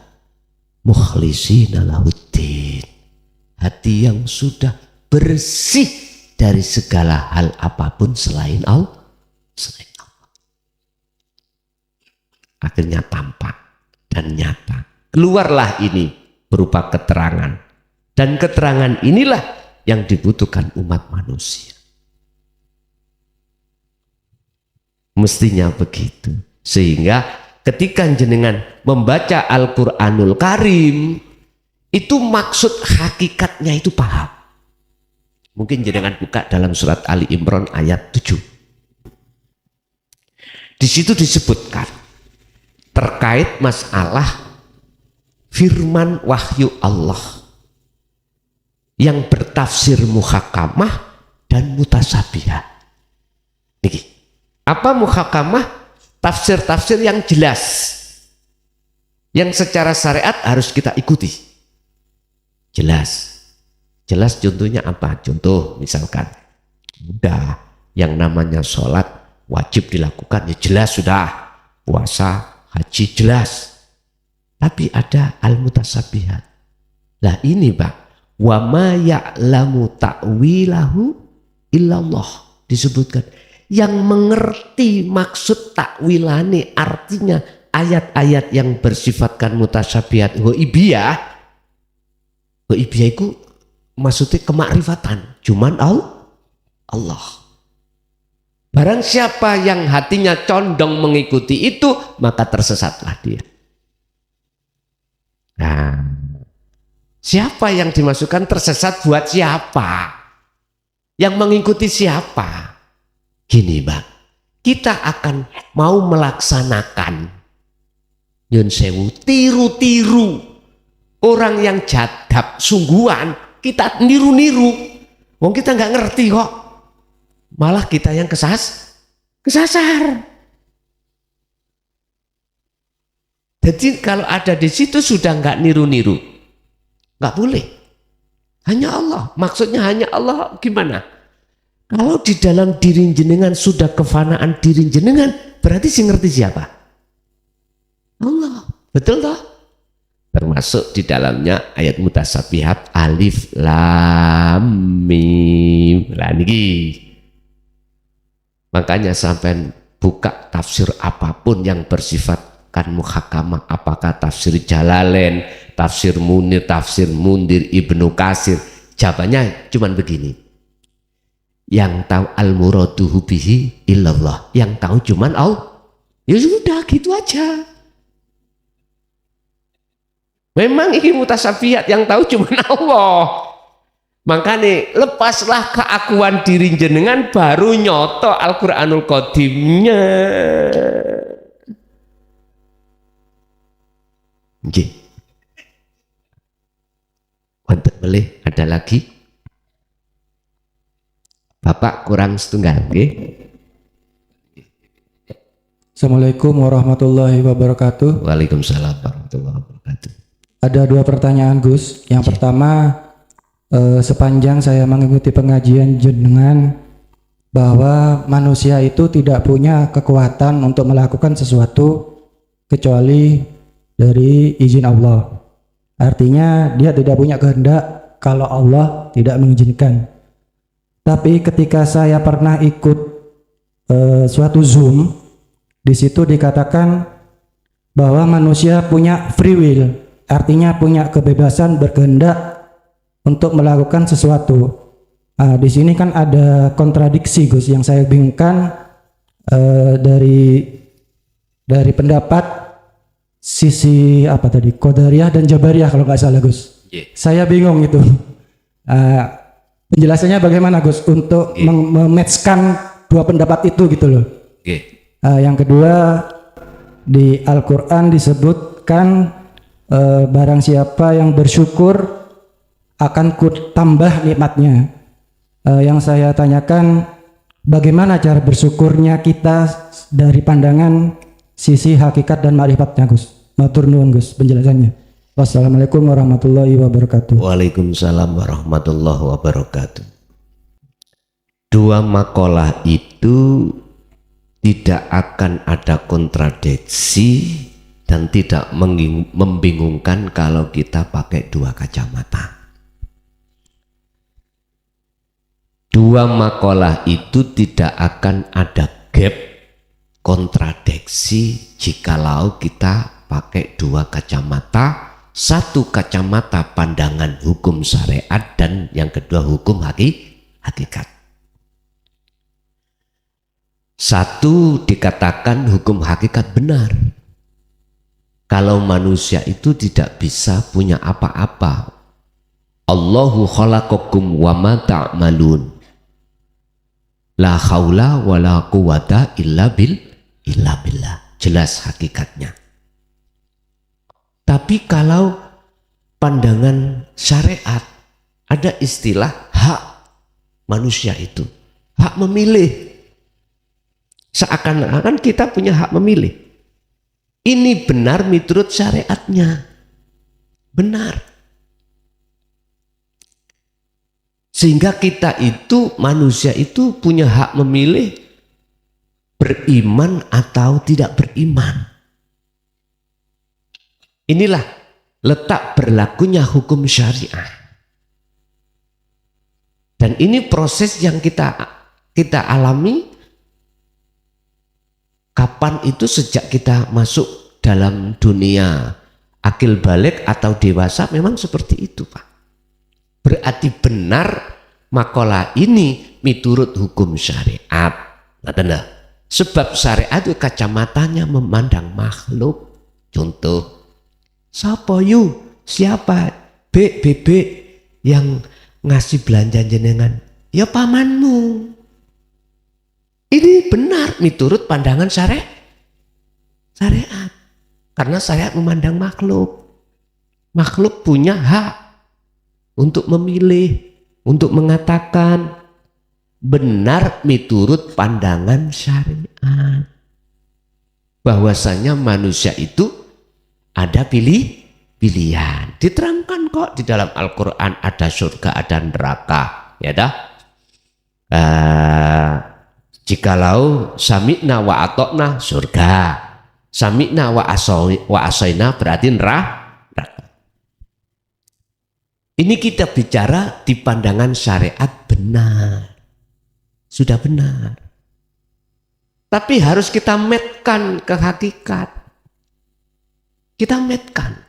mukhlishina lahuddin. Hati yang sudah bersih dari segala hal apapun selain Allah. Akhirnya tampak dan nyata. Keluarlah ini berupa keterangan. Dan keterangan inilah yang dibutuhkan umat manusia. Mestinya begitu. Sehingga ketika jenengan membaca Al-Qur'anul Karim, itu maksud hakikatnya itu paham. Mungkin jenengan buka dalam surat Ali Imran ayat 7. Di situ disebutkan terkait masalah firman wahyu Allah yang bertafsir muhakamah dan mutasabihah. Niki. Apa muhakamah? Tafsir-tafsir yang jelas, yang secara syariat harus kita ikuti. Jelas contohnya apa? Contoh misalkan udah yang namanya sholat wajib dilakukan, ya jelas sudah. Puasa, haji jelas. Tapi ada al-mutasabihat. Lah ini Pak, wa ma ya'lamu ta'wilahu illallah, disebutkan yang mengerti maksud takwilane, artinya ayat-ayat yang bersifatkan mutasyabihat ghaibiyah itu maksudnya kemakrifatan, cuman Allah. Barang siapa yang hatinya condong mengikuti itu, maka tersesatlah dia. Nah, siapa yang dimasukkan tersesat buat siapa? Yang mengikuti siapa? Gini Bang, kita akan mau melaksanakan nyun sewu, tiru-tiru orang yang jadab sungguhan, kita niru-niru. Wong kita nggak ngerti kok, malah kita yang kesasar. Jadi kalau ada di situ sudah nggak niru-niru, nggak boleh. Hanya Allah, maksudnya hanya Allah gimana? Kalau di dalam diri jenengan sudah kefanaan diri jenengan, berarti sih ngerti siapa? Allah, betul toh? Termasuk di dalamnya ayat mutasabihat alif lam mim. Lah niki. Makanya sampai buka tafsir apapun yang bersifatkan muhakamah, apakah tafsir Jalalain, tafsir Munir, tafsir Mundir, Ibnu Katsir, jawabannya cuman begini. Yang tahu al-muraduhu bihi illallah, yang tahu cuman Allah. Ya sudah gitu aja. Memang ini mutasabihat, yang tahu cuman Allah. Makanya lepaslah keakuan diri jenengan, baru nyoto Al-Qur'anul Qadimnya. Nggih. Wonten melih ada lagi? Bapak kurang setunggal, nggih. Assalamualaikum warahmatullahi wabarakatuh. Waalaikumsalam warahmatullahi wabarakatuh. Ada 2 pertanyaan Gus. Yang pertama, sepanjang saya mengikuti pengajian jenengan, bahwa manusia itu tidak punya kekuatan untuk melakukan sesuatu kecuali dari izin Allah. Artinya dia tidak punya kehendak kalau Allah tidak mengizinkan. Tapi ketika saya pernah ikut suatu Zoom, di situ dikatakan bahwa manusia punya free will, artinya punya kebebasan berkehendak untuk melakukan sesuatu. Nah, di sini kan ada kontradiksi Gus, yang saya bingungkan dari pendapat sisi apa tadi, Qadariyah dan Jabariyah kalau nggak salah Gus. Saya bingung itu. Penjelasannya bagaimana Gus untuk mematchkan 2 pendapat itu gitu loh. Yang kedua, di Al-Quran disebutkan barang siapa yang bersyukur akan ku tambah nikmatnya. Yang saya tanyakan, bagaimana cara bersyukurnya kita dari pandangan sisi hakikat dan ma'rifatnya, Gus? Matur nuwun, Gus, penjelasannya. Wassalamualaikum warahmatullahi wabarakatuh. Waalaikumsalam warahmatullahi wabarakatuh. Dua makalah itu tidak akan ada kontradiksi dan tidak membingungkan kalau kita pakai dua kacamata. Dua makalah itu tidak akan ada gap kontradiksi jikalau kita pakai dua kacamata. Satu kacamata pandangan hukum syariat dan yang kedua hukum hakikat. Satu dikatakan hukum hakikat benar. Kalau manusia itu tidak bisa punya apa-apa. Allahu khalaqakum wa ma ta'malun. La haula wa la quwata illa billah. Jelas hakikatnya. Tapi kalau pandangan syariat, ada istilah hak manusia itu. Hak memilih. Seakan-akan kita punya hak memilih. Ini benar menurut syariatnya. Benar. Sehingga kita itu, manusia itu punya hak memilih beriman atau tidak beriman. Inilah letak berlakunya hukum syariah. Dan ini proses yang kita alami. Kapan itu? Sejak kita masuk dalam dunia akil balik atau dewasa, memang seperti itu, Pak. Berarti benar makalah ini miturut hukum syariat. Nah, sebab syariat itu kacamatanya memandang makhluk. Contoh, siapa BB yang ngasih belanja jenengan? Ya pamanmu. Ini benar miturut pandangan syariat. Karena syariat memandang makhluk. Makhluk punya hak untuk memilih, untuk mengatakan benar miturut pandangan syariat. Bahwasanya manusia itu ada pilihan. Diterangkan kok di dalam Al-Quran, ada surga, ada neraka. Ya dah. Jikalau sami'na wa atokna surga, sami'na wa asoina berarti neraka. Ini kita bicara di pandangan syariat benar. Sudah benar. Tapi harus kita matkan ke hakikat. Kita matkan.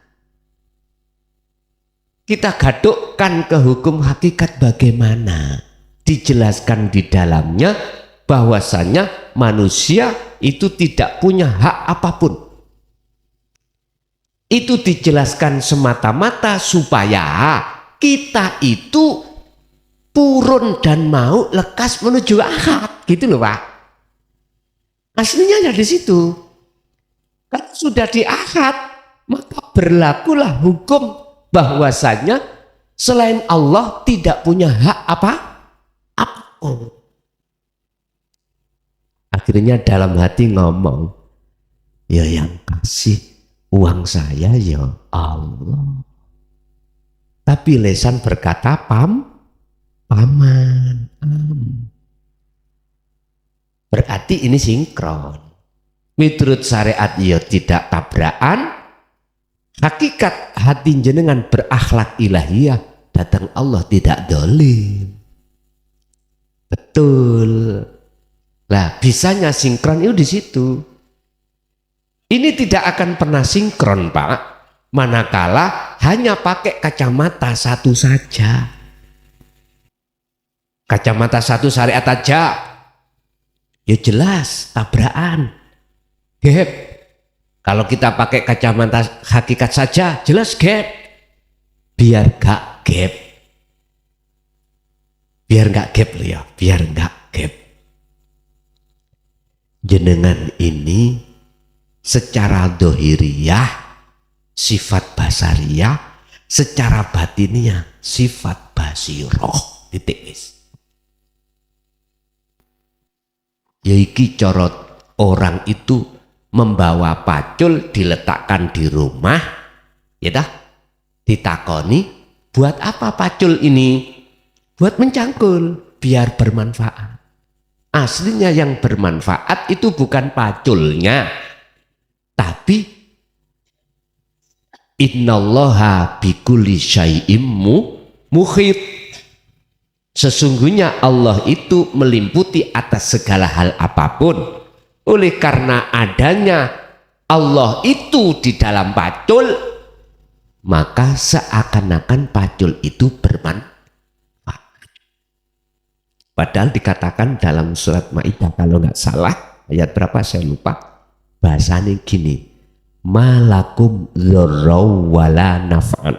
Kita gadukkan ke hukum hakikat bagaimana. Dijelaskan di dalamnya bahwasanya manusia itu tidak punya hak apapun. Itu dijelaskan semata-mata supaya kita itu purun dan mau lekas menuju akad. Gitu loh, Pak. Aslinya ada di situ. Kan sudah di akad, maka berlakulah hukum bahwasanya selain Allah tidak punya hak apapun. Akhirnya dalam hati ngomong, ya yang kasih uang saya ya Allah. Tapi lesan berkata paman. Berarti ini sinkron. Menurut syariat ya tidak tabrakan. Hakikat hati jenengan berakhlak ilahiyah, datang Allah tidak dolim. Betul. Lah bisanya sinkron itu di situ. Ini tidak akan pernah sinkron, Pak, manakala hanya pakai kacamata satu saja. Kacamata satu syariat aja, ya jelas tabrakan, gap. Kalau kita pakai kacamata hakikat saja, jelas gap. Biar gak gap. Biar gak gap loh ya, biar gak gap. Jenengan ini secara dohiriyah, sifat basariyah, secara batinnya sifat basiroh, titik wis. Yaiki corot orang itu membawa pacul diletakkan di rumah, ya dah, ditakoni, buat apa pacul ini? Buat mencangkul, biar bermanfaat. Aslinya yang bermanfaat itu bukan paculnya, tapi innallaha bikulli syai'im muhit. Sesungguhnya Allah itu melimputi atas segala hal apapun. Oleh karena adanya Allah itu di dalam pacul, maka seakan-akan pacul itu bermanfaat. Padahal dikatakan dalam surat Maidah, kalau nggak salah ayat berapa saya lupa, bahasanya gini, malakum dzarrau wala naf'an.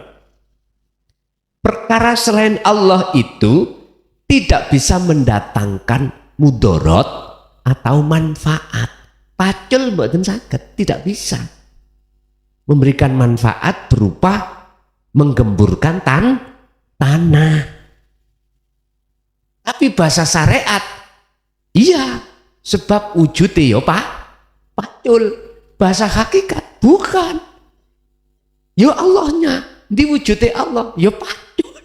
Perkara selain Allah itu tidak bisa mendatangkan mudorot atau manfaat. Pacul mboten saged, tidak bisa memberikan manfaat berupa menggemburkan tanah. Tapi bahasa syariat, iya, sebab wujudnya ya pacul. Bahasa hakikat bukan. Ya Allahnya, diwujudnya Allah, ya pacul.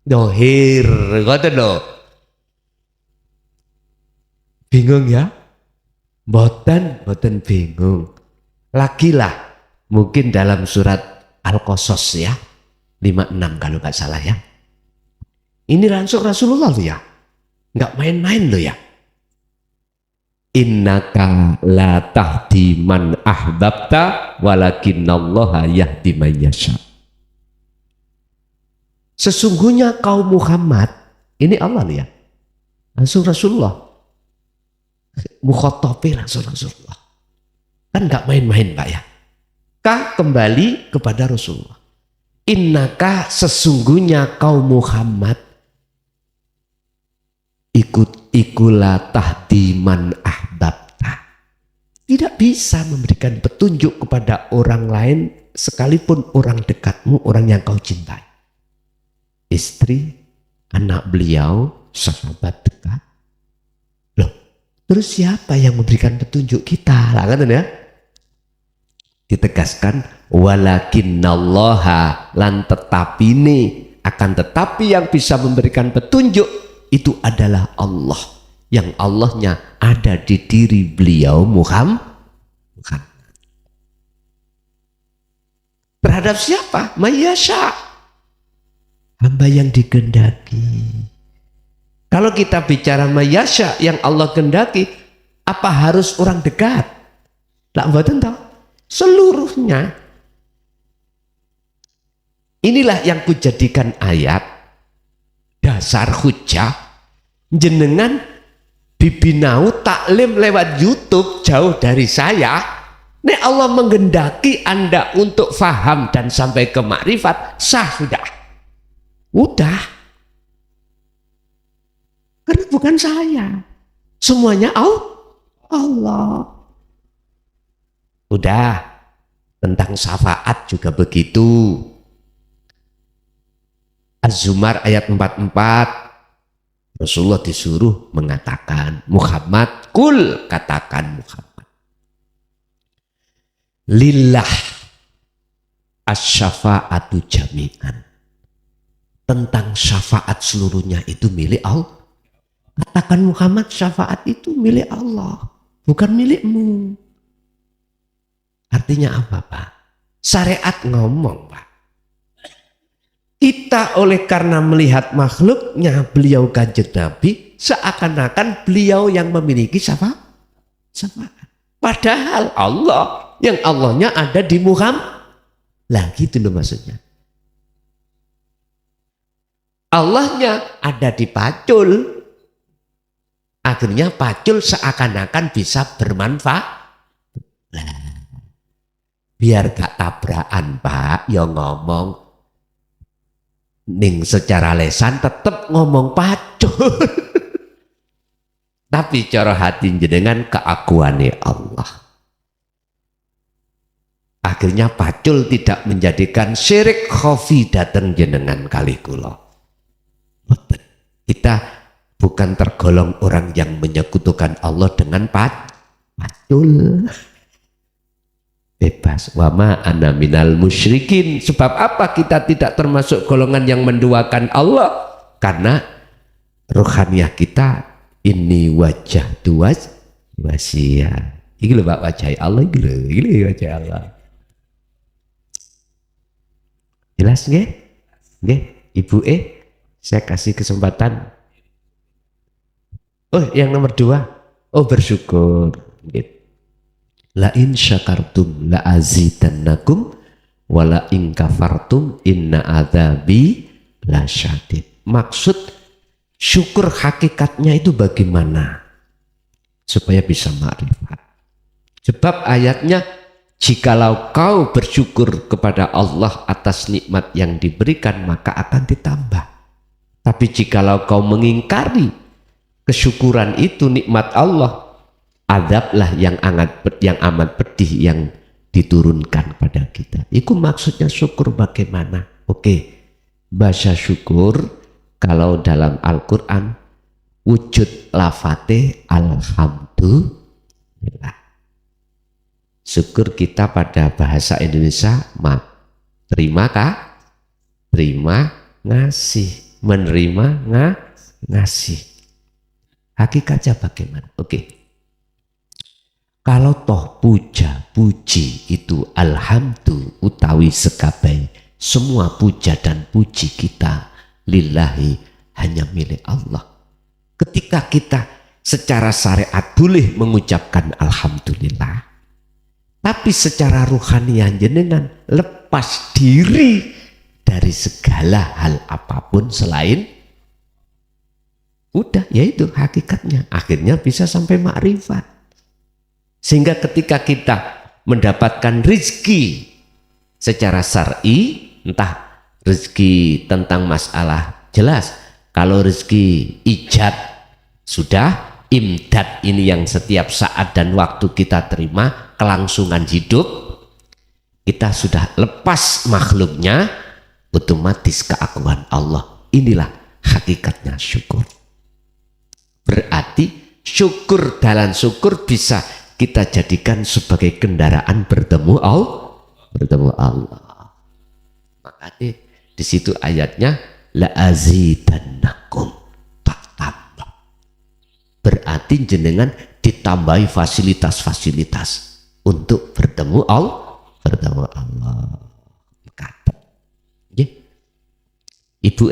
Dohir, ngoten lho. Bingung ya? Mboten bingung. Lagilah mungkin dalam surat Al-Qasas ya, 56 kalau nggak salah ya. Ini langsung Rasulullah loh ya. Nggak main-main loh ya. Innaka la tahdi man ahbabta walakinallaha yahdi man yasha. Sesungguhnya kaum Muhammad, ini Allah loh ya, langsung Rasulullah, mukhotobi langsung Rasulullah, kan nggak main-main Pak ya. Kah kembali kepada Rasulullah. Innaka sesungguhnya kaum Muhammad ikulah tahdi man ahbabta, tidak bisa memberikan petunjuk kepada orang lain sekalipun orang dekatmu, orang yang kau cintai. Istri, anak beliau, sahabat dekat. Loh, terus siapa yang memberikan petunjuk kita? Lah kan ya? Ditegaskan walakinnallaha, lan tetapi ini, akan tetapi yang bisa memberikan petunjuk itu adalah Allah, yang Allahnya ada di diri beliau Muhammad. Terhadap siapa? Mayyasha, hamba yang dikehendaki. Kalau kita bicara mayyasha, yang Allah kehendaki, apa harus orang dekat? Lah mboten tahu. Seluruhnya. Inilah yang kujadikan ayat dasar hujah. Jenengan bibinau taklim lewat YouTube jauh dari saya. Nek Allah menghendaki Anda untuk faham dan sampai ke makrifat, sah sudah. Udah, karena bukan saya, semuanya Allah. Udah, tentang syafaat juga begitu. Az-Zumar ayat 44, Rasulullah disuruh mengatakan, Muhammad, kul, katakan Muhammad, lillah asy-syafa'atu jami'an. Tentang syafaat seluruhnya itu milik Allah. Katakan Muhammad, syafaat itu milik Allah, bukan milikmu. Artinya apa Pak? Syariat ngomong Pak. Kita oleh karena melihat makhluknya beliau Kanjeng Nabi, seakan-akan beliau yang memiliki syafaat. Padahal Allah, yang Allahnya ada di Muhammad. Lah gitu loh maksudnya. Allahnya ada di pacul. Akhirnya pacul seakan-akan bisa bermanfaat. Nah, biar gak tabrakan Pak, ya ngomong ning secara lesan tetap ngomong pacul. Tapi cara hati jenengan keakuane Allah. akhirnya pacul tidak menjadikan syirik khafi dateng jenengan kali kula. Boten. Kita bukan tergolong orang yang menyekutukan Allah dengan pacul. Bebas. Wama ana minal musyrikin. Sebab apa kita tidak termasuk golongan yang menduakan Allah? Karena rohaniah kita ini wajah tuas wasiat. Iki lho Pak wajah Allah iki lho wajah Allah. Jelas nggih? Nggih, Ibu saya kasih kesempatan. Oh, yang nomor 2. Oh, bersyukur. La in syakartum la azidannakum wa la in kafartum inna adzabi lasyadid. Maksud syukur hakikatnya itu bagaimana? Supaya bisa makrifat. Sebab ayatnya, jikalau kau bersyukur kepada Allah atas nikmat yang diberikan, maka akan ditambah. Tapi jikalau kau mengingkari kesyukuran itu, nikmat Allah, azablah yang amat pedih yang diturunkan pada kita. Itu maksudnya syukur bagaimana? Oke, bahasa syukur kalau dalam Al-Quran wujud lafate alhamdulillah. Syukur kita pada bahasa Indonesia terima kah? Terima ngasih, menerima ngasih. Hakikatnya bagaimana? Oke. Kalau toh puja, puji itu alhamdulillah utawi sekabai, semua puja dan puji kita lillahi hanya milik Allah. Ketika kita secara syariat boleh mengucapkan alhamdulillah, tapi secara ruhaniah jenengan lepas diri dari segala hal apapun selain, udah yaitu hakikatnya, akhirnya bisa sampai makrifat. Sehingga ketika kita mendapatkan rezeki secara syar'i, entah rezeki tentang masalah jelas, kalau rezeki ijab sudah, imdad ini yang setiap saat dan waktu kita terima, kelangsungan hidup, kita sudah lepas makhluknya, otomatis keagungan Allah. Inilah hakikatnya syukur. Berarti syukur, dalam syukur bisa kita jadikan sebagai kendaraan bertemu Allah. Makanya di situ ayatnya la azidannakum, tak tambah. Berarti jenengan ditambahi fasilitas-fasilitas untuk bertemu Allah. Ibu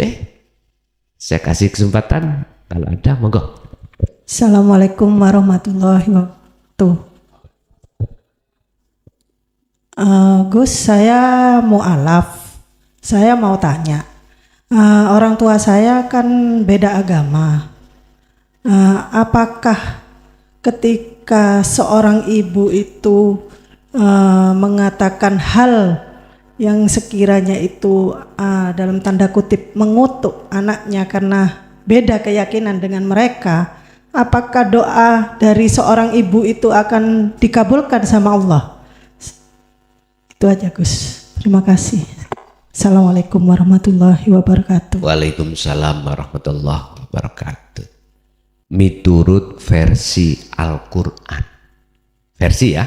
saya kasih kesempatan kalau ada, monggo. Assalamualaikum warahmatullahi wabarakatuh. Gus, saya mu'alaf. Saya mau tanya, orang tua saya kan beda agama. Apakah ketika seorang ibu itu mengatakan hal yang sekiranya itu dalam tanda kutip mengutuk anaknya karena beda keyakinan dengan mereka, apakah doa dari seorang ibu itu akan dikabulkan sama Allah? Itu aja Gus, terima kasih. Assalamualaikum warahmatullahi wabarakatuh. Waalaikumsalam warahmatullahi wabarakatuh. Miturut versi Al-Quran, versi ya,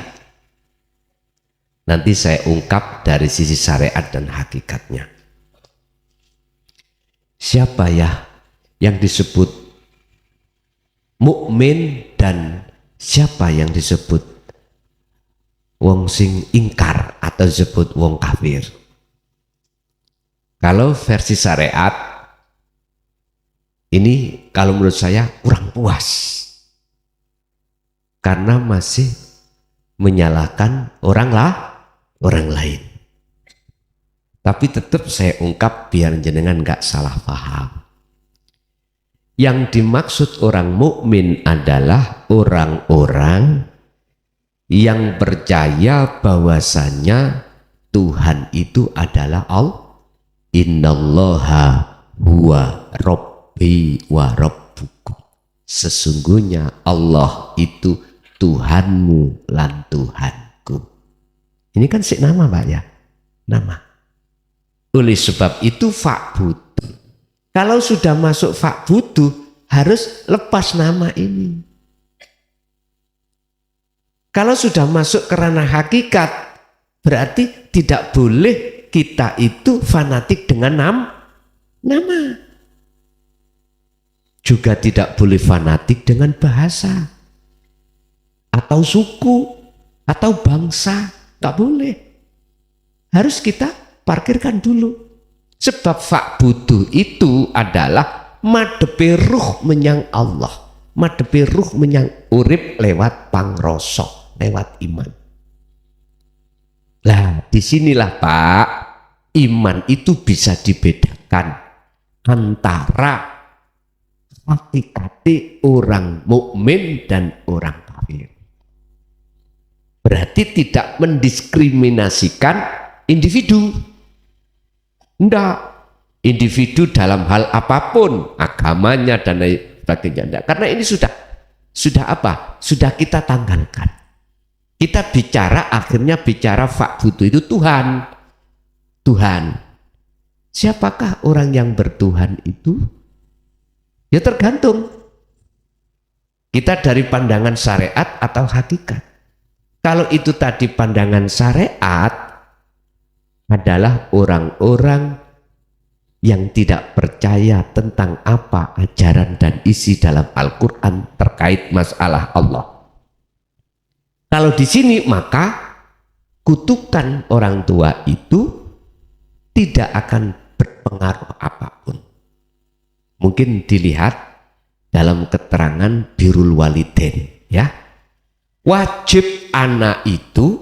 nanti saya ungkap dari sisi syariat dan hakikatnya. Siapa ya yang disebut mukmin dan siapa yang disebut wong sing ingkar atau disebut wong kafir? Kalau versi syariat ini, kalau menurut saya kurang puas karena masih menyalahkan orang lain. Tapi tetap saya ungkap biar jenengan nggak salah paham. Yang dimaksud orang mukmin adalah orang-orang yang percaya bahwasanya Tuhan itu adalah Allah. Innallaha huwa Rabbi wa Rabbukum. Sesungguhnya Allah itu Tuhanmu lan Tuhanku. Ini kan sik nama Pak ya, nama. Oleh sebab itu fa'budu. Kalau sudah masuk fa'budu harus lepas nama ini. Kalau sudah masuk ke ranah hakikat berarti tidak boleh kita itu fanatik dengan nama. Juga tidak boleh fanatik dengan bahasa atau suku atau bangsa, tak boleh. Harus kita parkirkan dulu. Sebab fa'budu itu adalah madepe ruh menyang Allah, madepe ruh menyang urip lewat pangrosok, lewat iman. Lah disinilah Pak, iman itu bisa dibedakan antara hakikati orang mukmin dan orang kafir. Berarti tidak mendiskriminasikan individu. Enggak. Individu dalam hal apapun, agamanya dan lain sebagainya. Enggak. Karena ini sudah apa? Sudah kita tanggalkan. Kita bicara, akhirnya bicara fa'budu itu Tuhan. Tuhan. Siapakah orang yang bertuhan itu? Ya tergantung kita dari pandangan syariat atau hakikat. Kalau itu tadi pandangan syariat adalah orang-orang yang tidak percaya tentang apa ajaran dan isi dalam Al-Quran terkait masalah Allah. Kalau di sini maka kutukan orang tua itu tidak akan berpengaruh apapun. Mungkin dilihat dalam keterangan birrul walidain ya. Wajib anak itu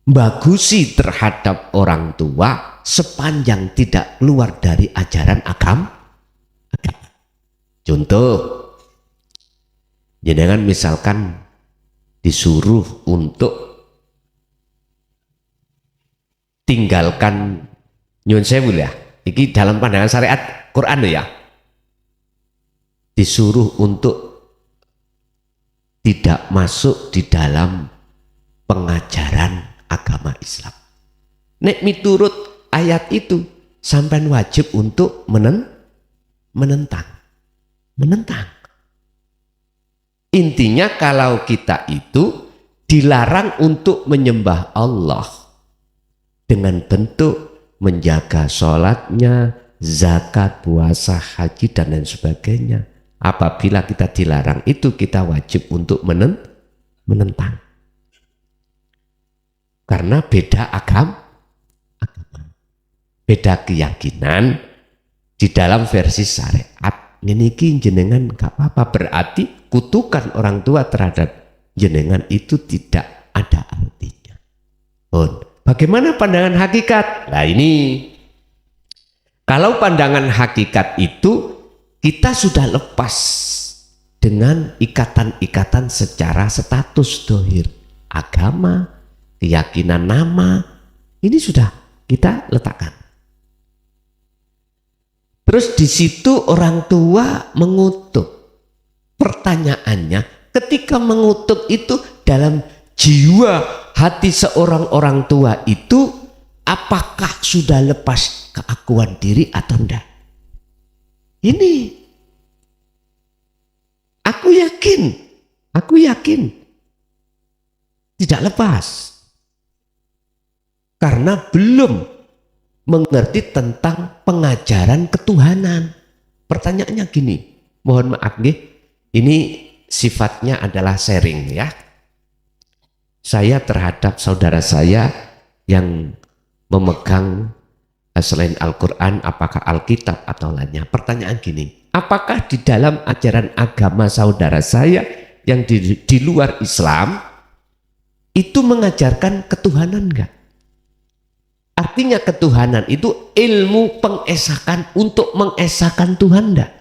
bagusi terhadap orang tua sepanjang tidak keluar dari ajaran agama. Contoh, jenengan misalkan disuruh untuk tinggalkan nyuwun sewu ya. Iki dalam pandangan syariat Quran ya, disuruh untuk tidak masuk di dalam pengajaran agama Islam. Nek miturut ayat itu sampean wajib untuk menentang. Intinya kalau kita itu dilarang untuk menyembah Allah dengan bentuk menjaga sholatnya, zakat, puasa, haji dan lain sebagainya. Apabila kita dilarang itu, kita wajib untuk menentang. Karena beda agama, beda keyakinan di dalam versi syariat. Niki jenengan gak apa-apa, berarti kutukan orang tua terhadap jenengan itu tidak ada artinya. Bagaimana pandangan hakikat? Nah ini, kalau pandangan hakikat itu kita sudah lepas dengan ikatan-ikatan secara status dohir, agama, keyakinan nama, ini sudah kita letakkan. Terus di situ orang tua mengutuk. Pertanyaannya, ketika mengutuk itu dalam jiwa hati seorang orang tua itu apakah sudah lepas keakuan diri atau enggak? Ini aku yakin tidak lepas karena belum mengerti tentang pengajaran ketuhanan. Pertanyaannya gini, mohon maaf nih, ini sifatnya adalah sharing ya. Saya terhadap saudara saya yang memegang selain Al-Quran, apakah Alkitab atau lainnya. Pertanyaan gini, apakah di dalam ajaran agama saudara saya yang di luar Islam itu mengajarkan ketuhanan enggak? Artinya ketuhanan itu ilmu pengesakan untuk mengesahkan Tuhan enggak?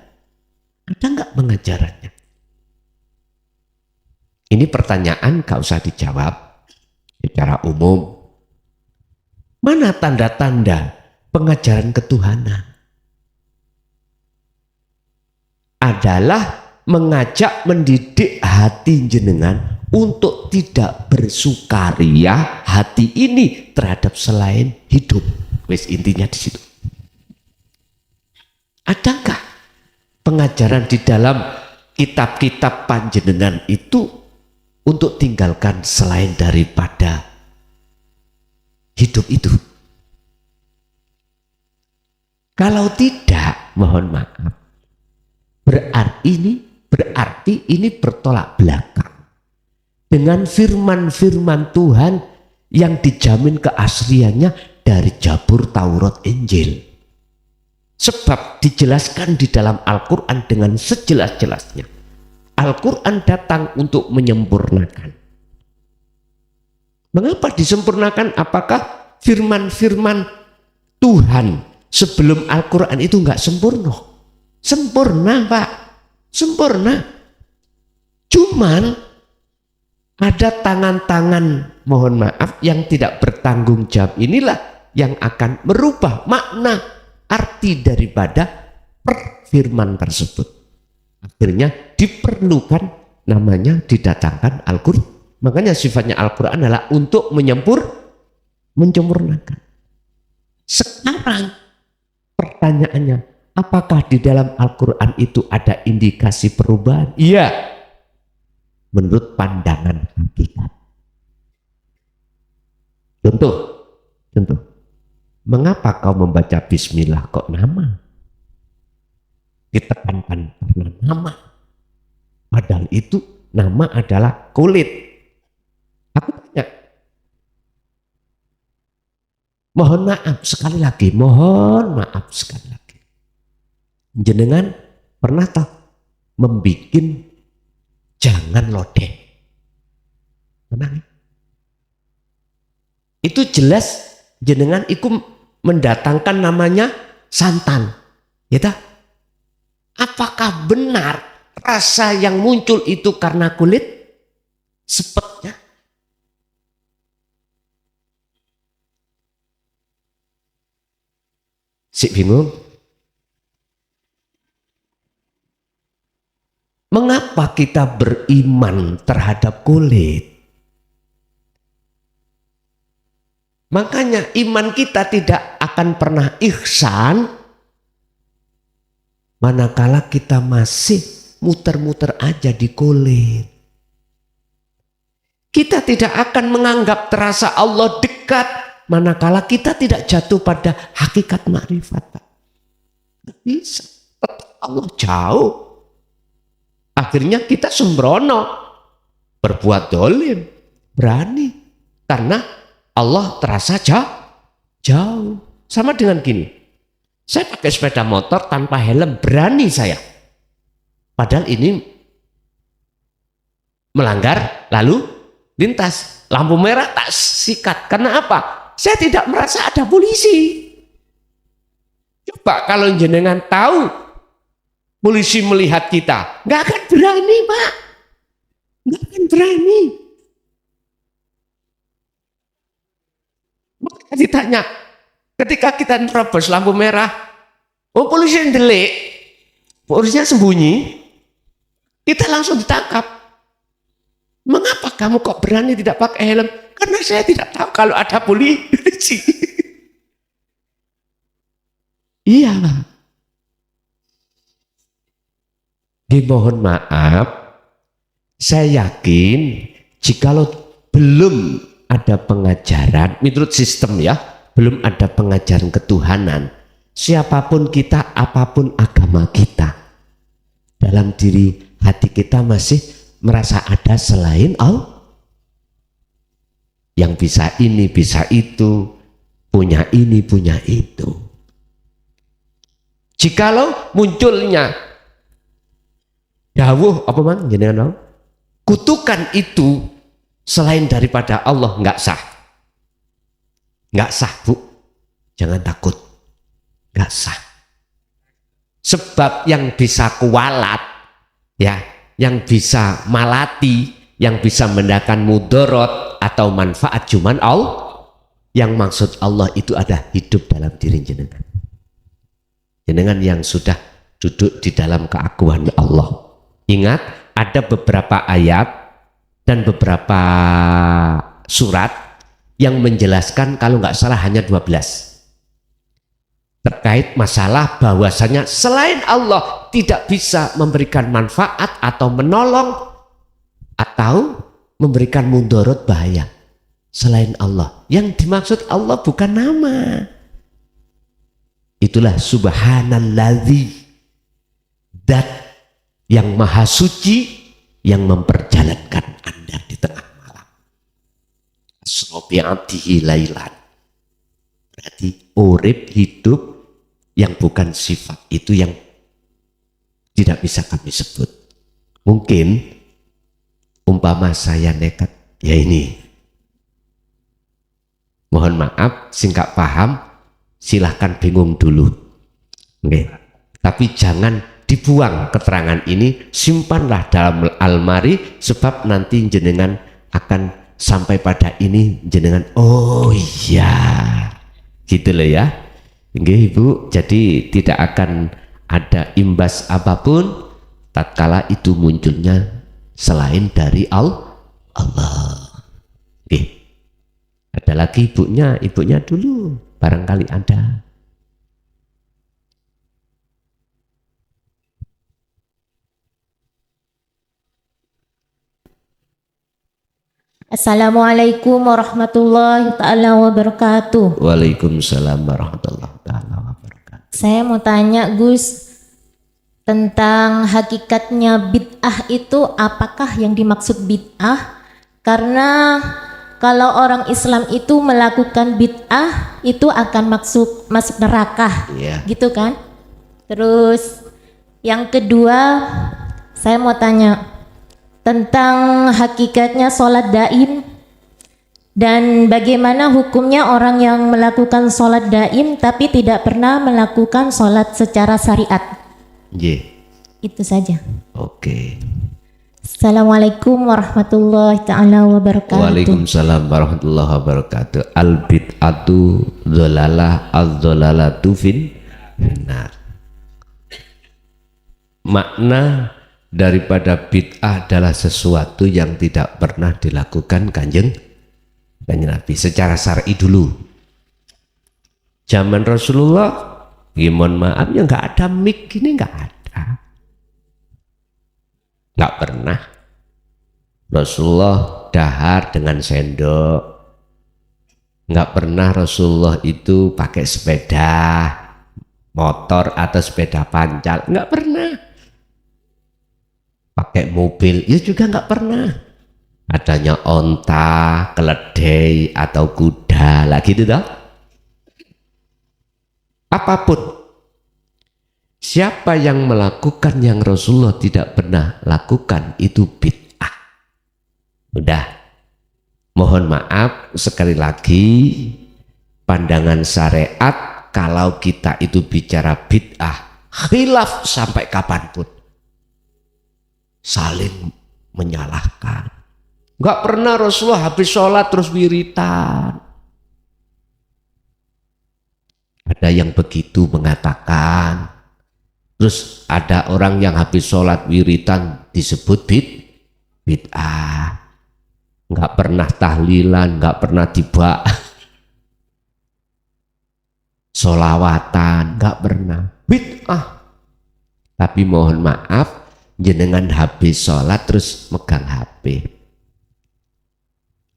Ada enggak pengajarannya? Ini pertanyaan gak usah dijawab secara umum. Mana tanda-tanda pengajaran ketuhanan? Adalah mengajak mendidik hati jenengan untuk tidak bersukaria hati ini terhadap selain hidup. Wes intinya di situ. Adakah pengajaran di dalam kitab-kitab panjenengan itu untuk tinggalkan selain daripada hidup itu? Kalau tidak, mohon maaf, berarti ini bertolak belakang dengan firman-firman Tuhan yang dijamin keasliannya dari Zabur, Taurat, Injil. Sebab dijelaskan di dalam Al-Quran dengan sejelas-jelasnya. Al-Quran datang untuk menyempurnakan. Mengapa disempurnakan? Apakah firman-firman Tuhan sebelum Al-Quran itu enggak sempurna? Sempurna, Pak. Sempurna. Cuman ada tangan-tangan, mohon maaf, yang tidak bertanggung jawab inilah yang akan merubah makna arti daripada firman tersebut. Akhirnya diperlukan namanya didatangkan Al-Quran. Makanya sifatnya Al-Quran adalah untuk menyempurnakan. Sekarang pertanyaannya, apakah di dalam Al-Quran itu ada indikasi perubahan? Iya, menurut pandangan hakikat. Contoh, mengapa kau membaca bismillah kok nama? Ditekankan karena nama. Padahal itu nama adalah kulit. Aku tanya, mohon maaf sekali lagi, jenengan pernah tak membikin jangan lodeh? Pernah? Itu jelas jenengan ikut mendatangkan namanya santan, ya tak? Apakah benar rasa yang muncul itu karena kulit sepetnya? Si bingung. Mengapa kita beriman terhadap kulit? Makanya iman kita tidak akan pernah ihsan manakala kita masih muter-muter aja di kulit. Kita tidak akan menganggap terasa Allah dekat manakala kita tidak jatuh pada hakikat makrifat. Tidak bisa, Allah jauh. Akhirnya kita sembrono, berbuat dolim, berani, karena Allah terasa jauh. Sama dengan gini, saya pakai sepeda motor tanpa helm, berani saya. Padahal ini melanggar lalu lintas, lampu merah tak sikat. Karena apa? Saya tidak merasa ada polisi. Coba kalau jenengan tahu polisi melihat kita, nggak akan berani, Pak. Nggak akan berani. Maka ditanya, ketika kita nerobos lampu merah, oh polisi yang delik, polisinya sembunyi, kita langsung ditangkap. Mengapa kamu kok berani tidak pakai helm? Karena saya tidak tahu kalau ada polisi. Iya, Pak. Dimohon maaf, saya yakin jikalau belum ada pengajaran, menurut sistem ya, belum ada pengajaran ketuhanan, siapapun kita, apapun agama kita, dalam diri hati kita masih merasa ada selain Allah. Yang bisa ini, bisa itu, punya ini, punya itu. Jikalau munculnya dawuh apa man jenengan kutukan itu selain daripada Allah, nggak sah. Nggak sah, Bu. Jangan takut. Nggak sah. Sebab yang bisa kualat, ya, yang bisa malati, yang bisa mendatangkan mudorot atau manfaat cuman Allah. Yang maksud Allah itu ada hidup dalam diri jenengan. Jenengan yang sudah duduk di dalam keagungan Allah. Ingat, ada beberapa ayat dan beberapa surat yang menjelaskan kalau nggak salah hanya 12 terkait masalah bahwasanya selain Allah tidak bisa memberikan manfaat atau menolong atau memberikan mudarat bahaya selain Allah. Yang dimaksud Allah bukan nama. Itulah subhanalladzi, zat yang maha suci yang memperjalankan Anda di tengah malam. Asrobi abdihi lailan. Berarti urip hidup yang bukan sifat itu yang tidak bisa kami sebut. Mungkin umpama saya nekat, ya ini. Mohon maaf, singkat paham, silahkan bingung dulu. Oke. Tapi jangan dibuang keterangan ini, simpanlah dalam almari, sebab nanti jenengan akan sampai pada ini jenengan, oh iya, gitu loh ya. Nggih Ibu, jadi tidak akan ada imbas apapun tatkala itu munculnya selain dari Allah. Oke. Ada lagi ibunya dulu, barangkali ada. Assalamualaikum warahmatullahi ta'ala wabarakatuh. Waalaikumsalam warahmatullahi wabarakatuh. Saya mau tanya Gus, tentang hakikatnya bid'ah itu apakah yang dimaksud bid'ah? Karena kalau orang Islam itu melakukan bid'ah itu akan masuk neraka, gitu kan? Terus yang kedua, saya mau tanya tentang hakikatnya sholat daim dan bagaimana hukumnya orang yang melakukan sholat daim tapi tidak pernah melakukan sholat secara syariat. Itu saja. Oke. Assalamualaikum warahmatullahi ta'ala wabarakatuh. Waalaikumsalam warahmatullahi wabarakatuh. Al bid'atu dhalalah az-dhalalatu finnar. Makna daripada bid'ah adalah sesuatu yang tidak pernah dilakukan kanjeng Nabi secara syar'i dulu. Zaman Rasulullah, mohon maaf ya nggak ada mic ini, nggak ada, nggak pernah. Rasulullah dahar dengan sendok, nggak pernah Rasulullah itu pakai sepeda motor atau sepeda pancal, nggak pernah. Pakai mobil, ya juga nggak pernah. Adanya onta, keledai atau kuda lah gitu dah. Apapun, siapa yang melakukan yang Rasulullah tidak pernah lakukan itu bid'ah. Udah, mohon maaf sekali lagi, pandangan syariat kalau kita itu bicara bid'ah khilaf sampai kapanpun, saling menyalahkan. Nggak pernah Rasulullah habis sholat terus wiritan. Ada yang begitu mengatakan. Terus ada orang yang habis sholat wiritan disebut bid'ah. Nggak pernah tahlilan, nggak pernah tiba sholawatan, nggak pernah. Bid'ah. Tapi mohon maaf, jenengan habis sholat terus megang HP,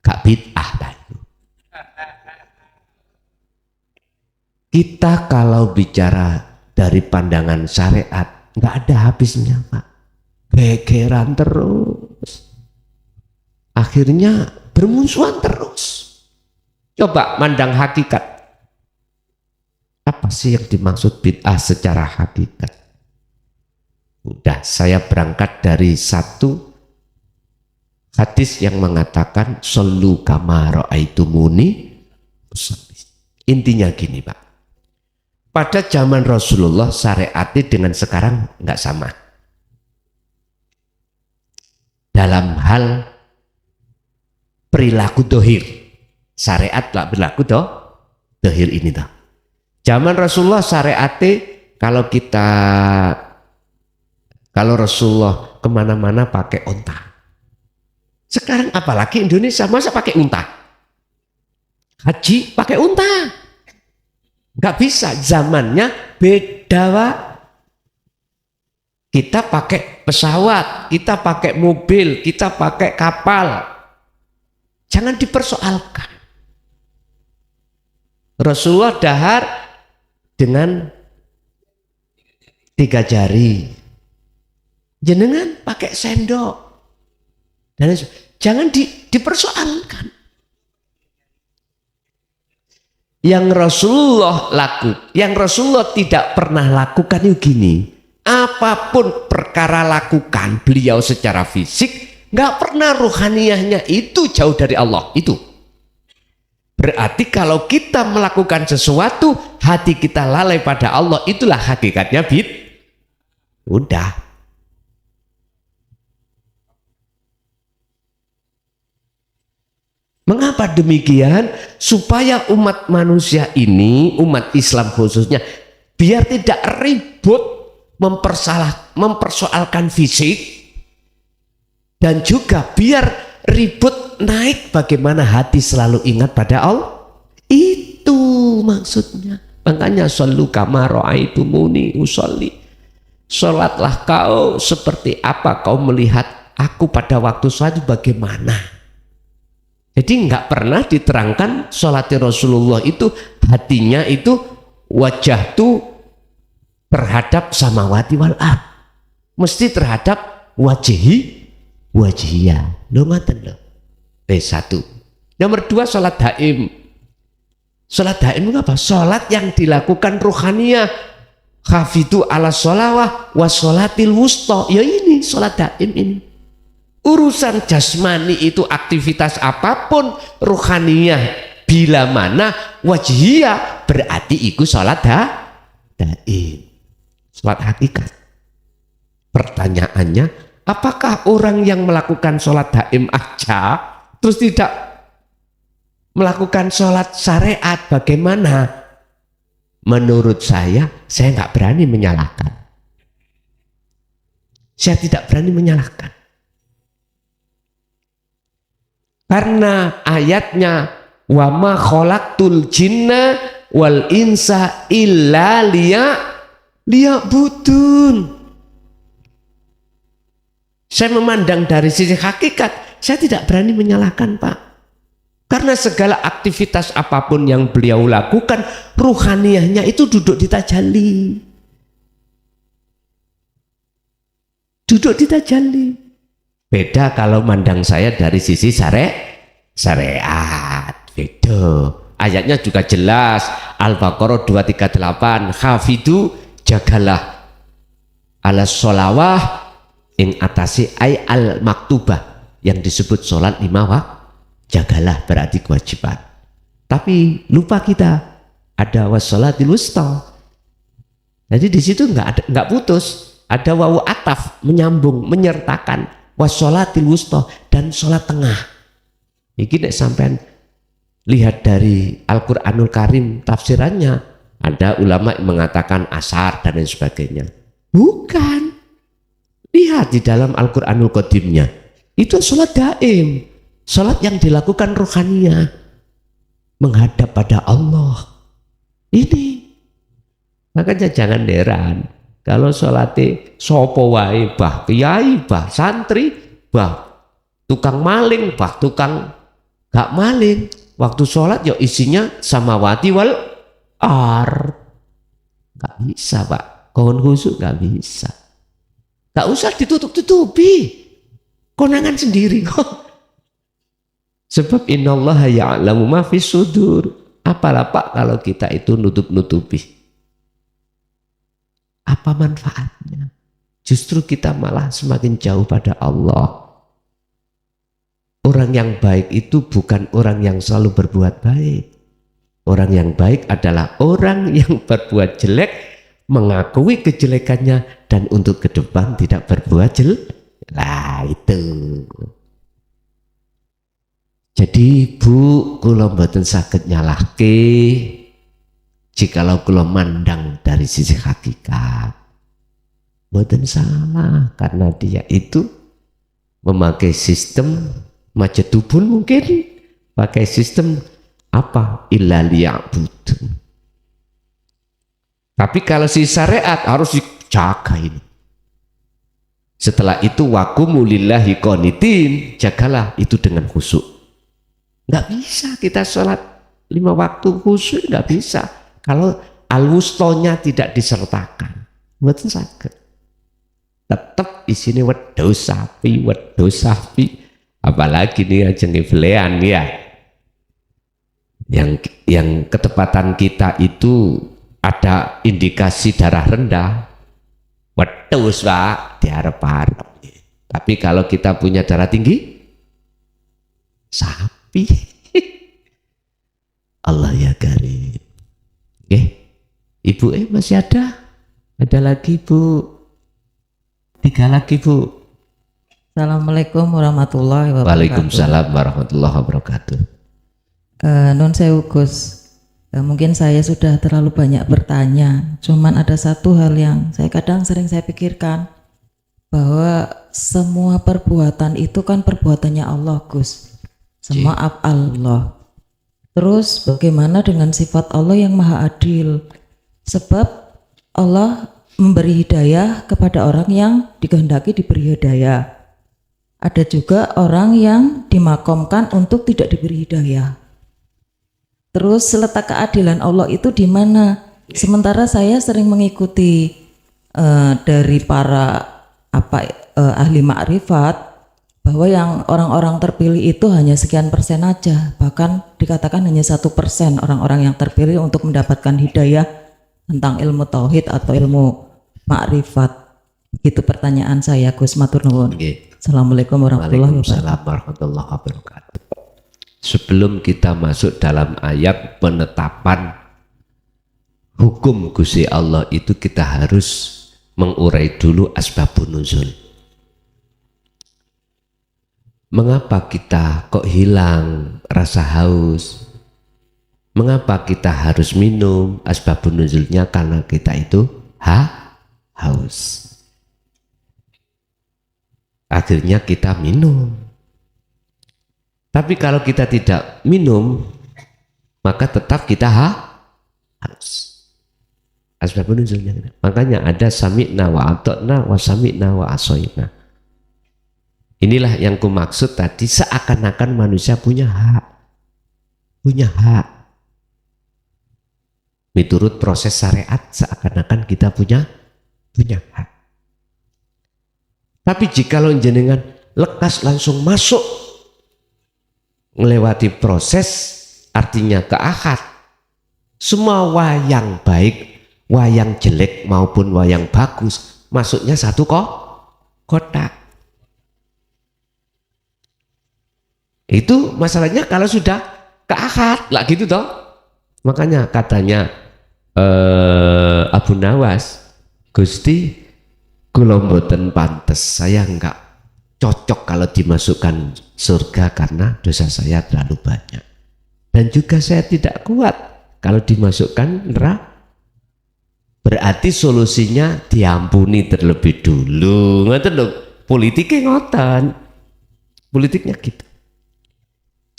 gak bid'ah tadi. Kita kalau bicara dari pandangan syariat nggak ada habisnya Pak, gegeran terus, akhirnya bermusuhan terus. Coba mandang hakikat, apa sih yang dimaksud bid'ah secara hakikat? Udah, saya berangkat dari satu hadis yang mengatakan shollu kama ra'aitumuni usolli. Intinya gini Pak, pada zaman Rasulullah syariatnya dengan sekarang nggak sama dalam hal perilaku dohir. Syariat lah berlaku dohir ini dah. Zaman Rasulullah syariatnya kalau Rasulullah kemana-mana pakai onta, Sekarang apalagi Indonesia, masa pakai unta? Haji pakai unta. Nggak bisa, zamannya beda, Pak. Kita pakai pesawat, kita pakai mobil, kita pakai kapal. Jangan dipersoalkan. Rasulullah dahar dengan 3 jari. Jenengan pakai sendok. Dan jangan dipersoalkan. Yang Rasulullah tidak pernah lakukan itu gini. Apapun perkara lakukan beliau secara fisik, nggak pernah ruhaniyahnya itu jauh dari Allah. Itu berarti kalau kita melakukan sesuatu hati kita lalai pada Allah, itulah hakikatnya udah. Mengapa demikian? Supaya umat manusia ini, umat Islam khususnya, biar tidak ribut mempersoalkan fisik, dan juga biar ribut naik bagaimana hati selalu ingat pada Allah. Itu maksudnya. Makanya shollu kama ra'aitumuni usolli. Sholatlah kau seperti apa kau melihat aku pada waktu sholat bagaimana. Jadi nggak pernah diterangkan sholatnya Rasulullah itu hatinya itu wajah tuh terhadap samawati wal ard, mesti terhadap wajihiyah. Lo ngaten lo. Satu. Nomor 2 sholat daim. Sholat daim itu apa? Sholat yang dilakukan ruhaniyah. Hafidu ala sholawah wa sholatil wusta. Ya ini sholat daim ini. Urusan jasmani itu aktivitas apapun, ruhaniyah bila mana wajhiyah berarti itu sholat daim, sholat hakikat. Pertanyaannya, apakah orang yang melakukan sholat daim aja terus tidak melakukan sholat syariat bagaimana? Menurut saya nggak berani menyalahkan. Saya tidak berani menyalahkan. Karena ayatnya wa ma khalaqtul jinna wal insa illa liya'budun. Saya memandang dari sisi hakikat, saya tidak berani menyalahkan, Pak. Karena segala aktivitas apapun yang beliau lakukan, ruhaniyahnya itu duduk di tajalli. Duduk di tajalli. Beda kalau mandang saya dari sisi syariat. Beda. Ayatnya juga jelas. Al-Baqarah 238. Hafidu jagalah ala sholawah ing atasi ay al maktubah. Yang disebut sholat 5 waktu. Jagalah berarti kewajiban. Tapi lupa kita ada wassolatil wusta. Jadi di situ nggak putus. Ada wawu ataf menyambung, menyertakan. Wassolatil wusta dan sholat tengah. Ini nek sampean lihat dari Al-Quranul Karim tafsirannya, ada ulama yang mengatakan asar dan lain sebagainya. Bukan. Lihat di dalam Al-Quranul Qadimnya, itu sholat daim, sholat yang dilakukan ruhaniyah, menghadap pada Allah. Ini makanya jangan heran kalau sholatnya sopo wae, bah kiai, bah santri, bah tukang maling, bah tukang gak maling, waktu sholat ya isinya samawati wal ard. Gak bisa, Pak. Kawan khusyuk gak bisa. Gak usah ditutup-tutupi, konangan sendiri kok. Sebab innallaha ya'lamu ma fis sudur. Apalah Pak kalau kita itu nutup-nutupi. Apa manfaatnya? Justru kita malah semakin jauh pada Allah. Orang yang baik itu bukan orang yang selalu berbuat baik. Orang yang baik adalah orang yang berbuat jelek, mengakui kejelekannya, dan untuk ke depan tidak berbuat jelek. Lah itu. Jadi Bu, kula mboten saged nyalahke jikalau kula mandang dari sisi hakikat. Mboten salah karena dia itu memakai sistem Majidubun mungkin pakai sistem apa? Illa liya'budun. Tapi kalau si syariat harus dijaga ini. Setelah itu waqumu lillahi qanitin, jagalah itu dengan khusyuk. Nggak bisa kita sholat 5 waktu khusyuk, nggak bisa. Kalau al-wustonya tidak disertakan, mboten saged. Tetap di sini wedhus sapi. Apalagi nih ajeng belean ya. Yang ketepatan kita itu ada indikasi darah rendah. Wedhus Pak diarep-arep. Tapi kalau kita punya darah tinggi, sapi. Allah ya karim. Oke. Ibu masih ada? Ada lagi Bu? 3 lagi Bu. Assalamualaikum warahmatullahi wabarakatuh. Waalaikumsalam warahmatullahi wabarakatuh. Nun sewu Gus, mungkin saya sudah terlalu banyak bertanya. Cuman ada satu hal yang sering saya pikirkan, bahwa semua perbuatan itu kan perbuatannya Allah Gus. Semua Allah. Terus bagaimana dengan sifat Allah yang maha adil? Sebab Allah memberi hidayah kepada orang yang dikehendaki diberi hidayah. Ada juga orang yang dimakomkan untuk tidak diberi hidayah. Terus letak keadilan Allah itu di mana? Sementara saya sering mengikuti dari para ahli ma'rifat, bahwa yang orang-orang terpilih itu hanya sekian persen aja, bahkan dikatakan hanya 1% orang-orang yang terpilih untuk mendapatkan hidayah tentang ilmu tauhid atau ilmu ma'rifat. Itu pertanyaan saya Gus, matur nuwun. Assalamualaikum warahmatullahi wabarakatuh. Sebelum kita masuk dalam ayat penetapan hukum Gusti Allah itu, kita harus mengurai dulu asbabun nuzul. Mengapa kita kok hilang rasa haus? Mengapa kita harus minum? Asbabun nuzulnya karena kita itu haus. Akhirnya kita minum. Tapi kalau kita tidak minum, maka tetap kita haus. Asbabun nuzulnya. Makanya ada sami'na wa ata'na wa sami'na wa asoyna. Inilah yang kumaksud tadi, seakan-akan manusia punya hak. Punya hak. Menurut proses syariat, seakan-akan kita punya hak. Tapi jikalau jenengan lekas langsung masuk melewati proses, artinya ke akad, semua wayang baik, wayang jelek maupun wayang bagus masuknya satu kotak. Itu masalahnya kalau sudah ke akad lah gitu toh. Makanya katanya Abu Nawas, Gusti kula mboten pantes, saya enggak cocok kalau dimasukkan surga karena dosa saya terlalu banyak, dan juga saya tidak kuat kalau dimasukkan neraka. Berarti solusinya diampuni terlebih dulu. Ngoten lho, politiknya ngoten, politiknya gitu.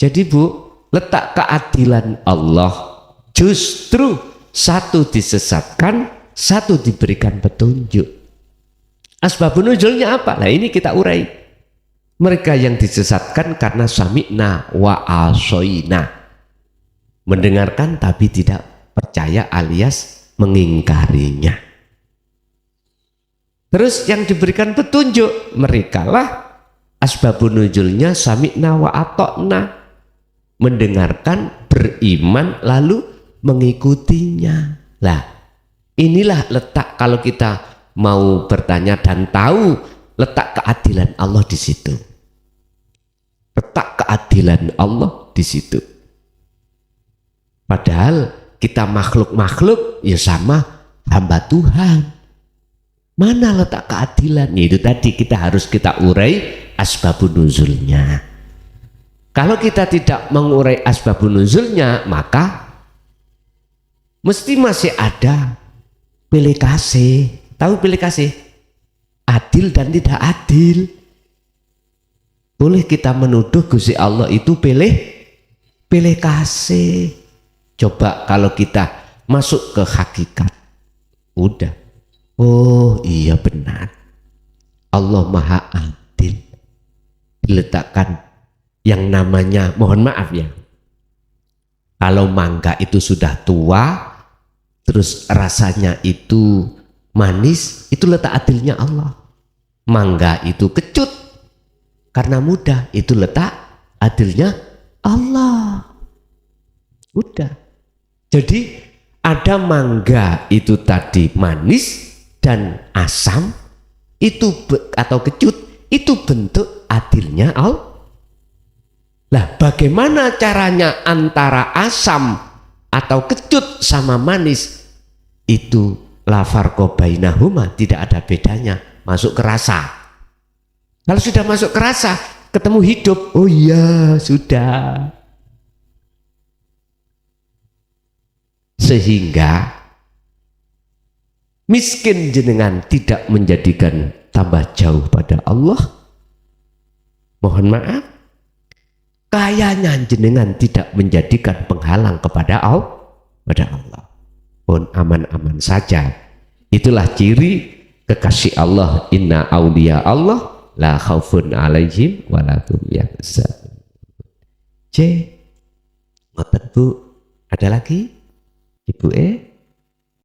Jadi Bu, letak keadilan Allah justru satu disesatkan, satu diberikan petunjuk. Asbabun nuzulnya apa? Nah ini kita urai. Mereka yang disesatkan karena sami'na wa asoyna, mendengarkan tapi tidak percaya alias mengingkarinya. Terus yang diberikan petunjuk, merekalah asbabun nuzulnya sami'na wa ata'na, mendengarkan, beriman, lalu mengikutinya. Lah inilah letak, kalau kita mau bertanya dan tahu letak keadilan Allah di situ. Letak keadilan Allah di situ. Padahal kita makhluk-makhluk ya sama hamba Tuhan. Mana letak keadilan? Itu tadi kita urai asbabun nuzulnya. Kalau kita tidak mengurai asbabun nuzulnya, maka mesti masih ada pilih kasih. Tahu pilih kasih? Adil dan tidak adil. boleh kita menuduh Gusti Allah itu pilih kasih. Coba kalau kita masuk ke hakikat, udah, oh iya benar, Allah Maha Adil. Diletakkan yang namanya, mohon maaf ya, kalau mangga itu sudah tua terus rasanya itu manis, itu letak adilnya Allah. Mangga itu kecut karena mudah, itu letak adilnya Allah. Udah. Jadi ada mangga itu tadi manis dan asam, itu atau kecut, itu bentuk adilnya Allah. Lah bagaimana caranya antara asam atau kecut sama manis? Itu la farqa bainahuma, tidak ada bedanya, masuk ke rasa. Kalau sudah masuk ke rasa, ketemu hidup, oh iya sudah. Sehingga miskin jenengan tidak menjadikan tambah jauh pada Allah. Mohon maaf, kayanya jenengan tidak menjadikan penghalang kepada Allah. Pun aman-aman saja. Itulah ciri kekasih Allah. Inna auliya Allah la khaufun alaihim wa la hum yahzanun. C. Ngoten Bu, ada lagi? Ibu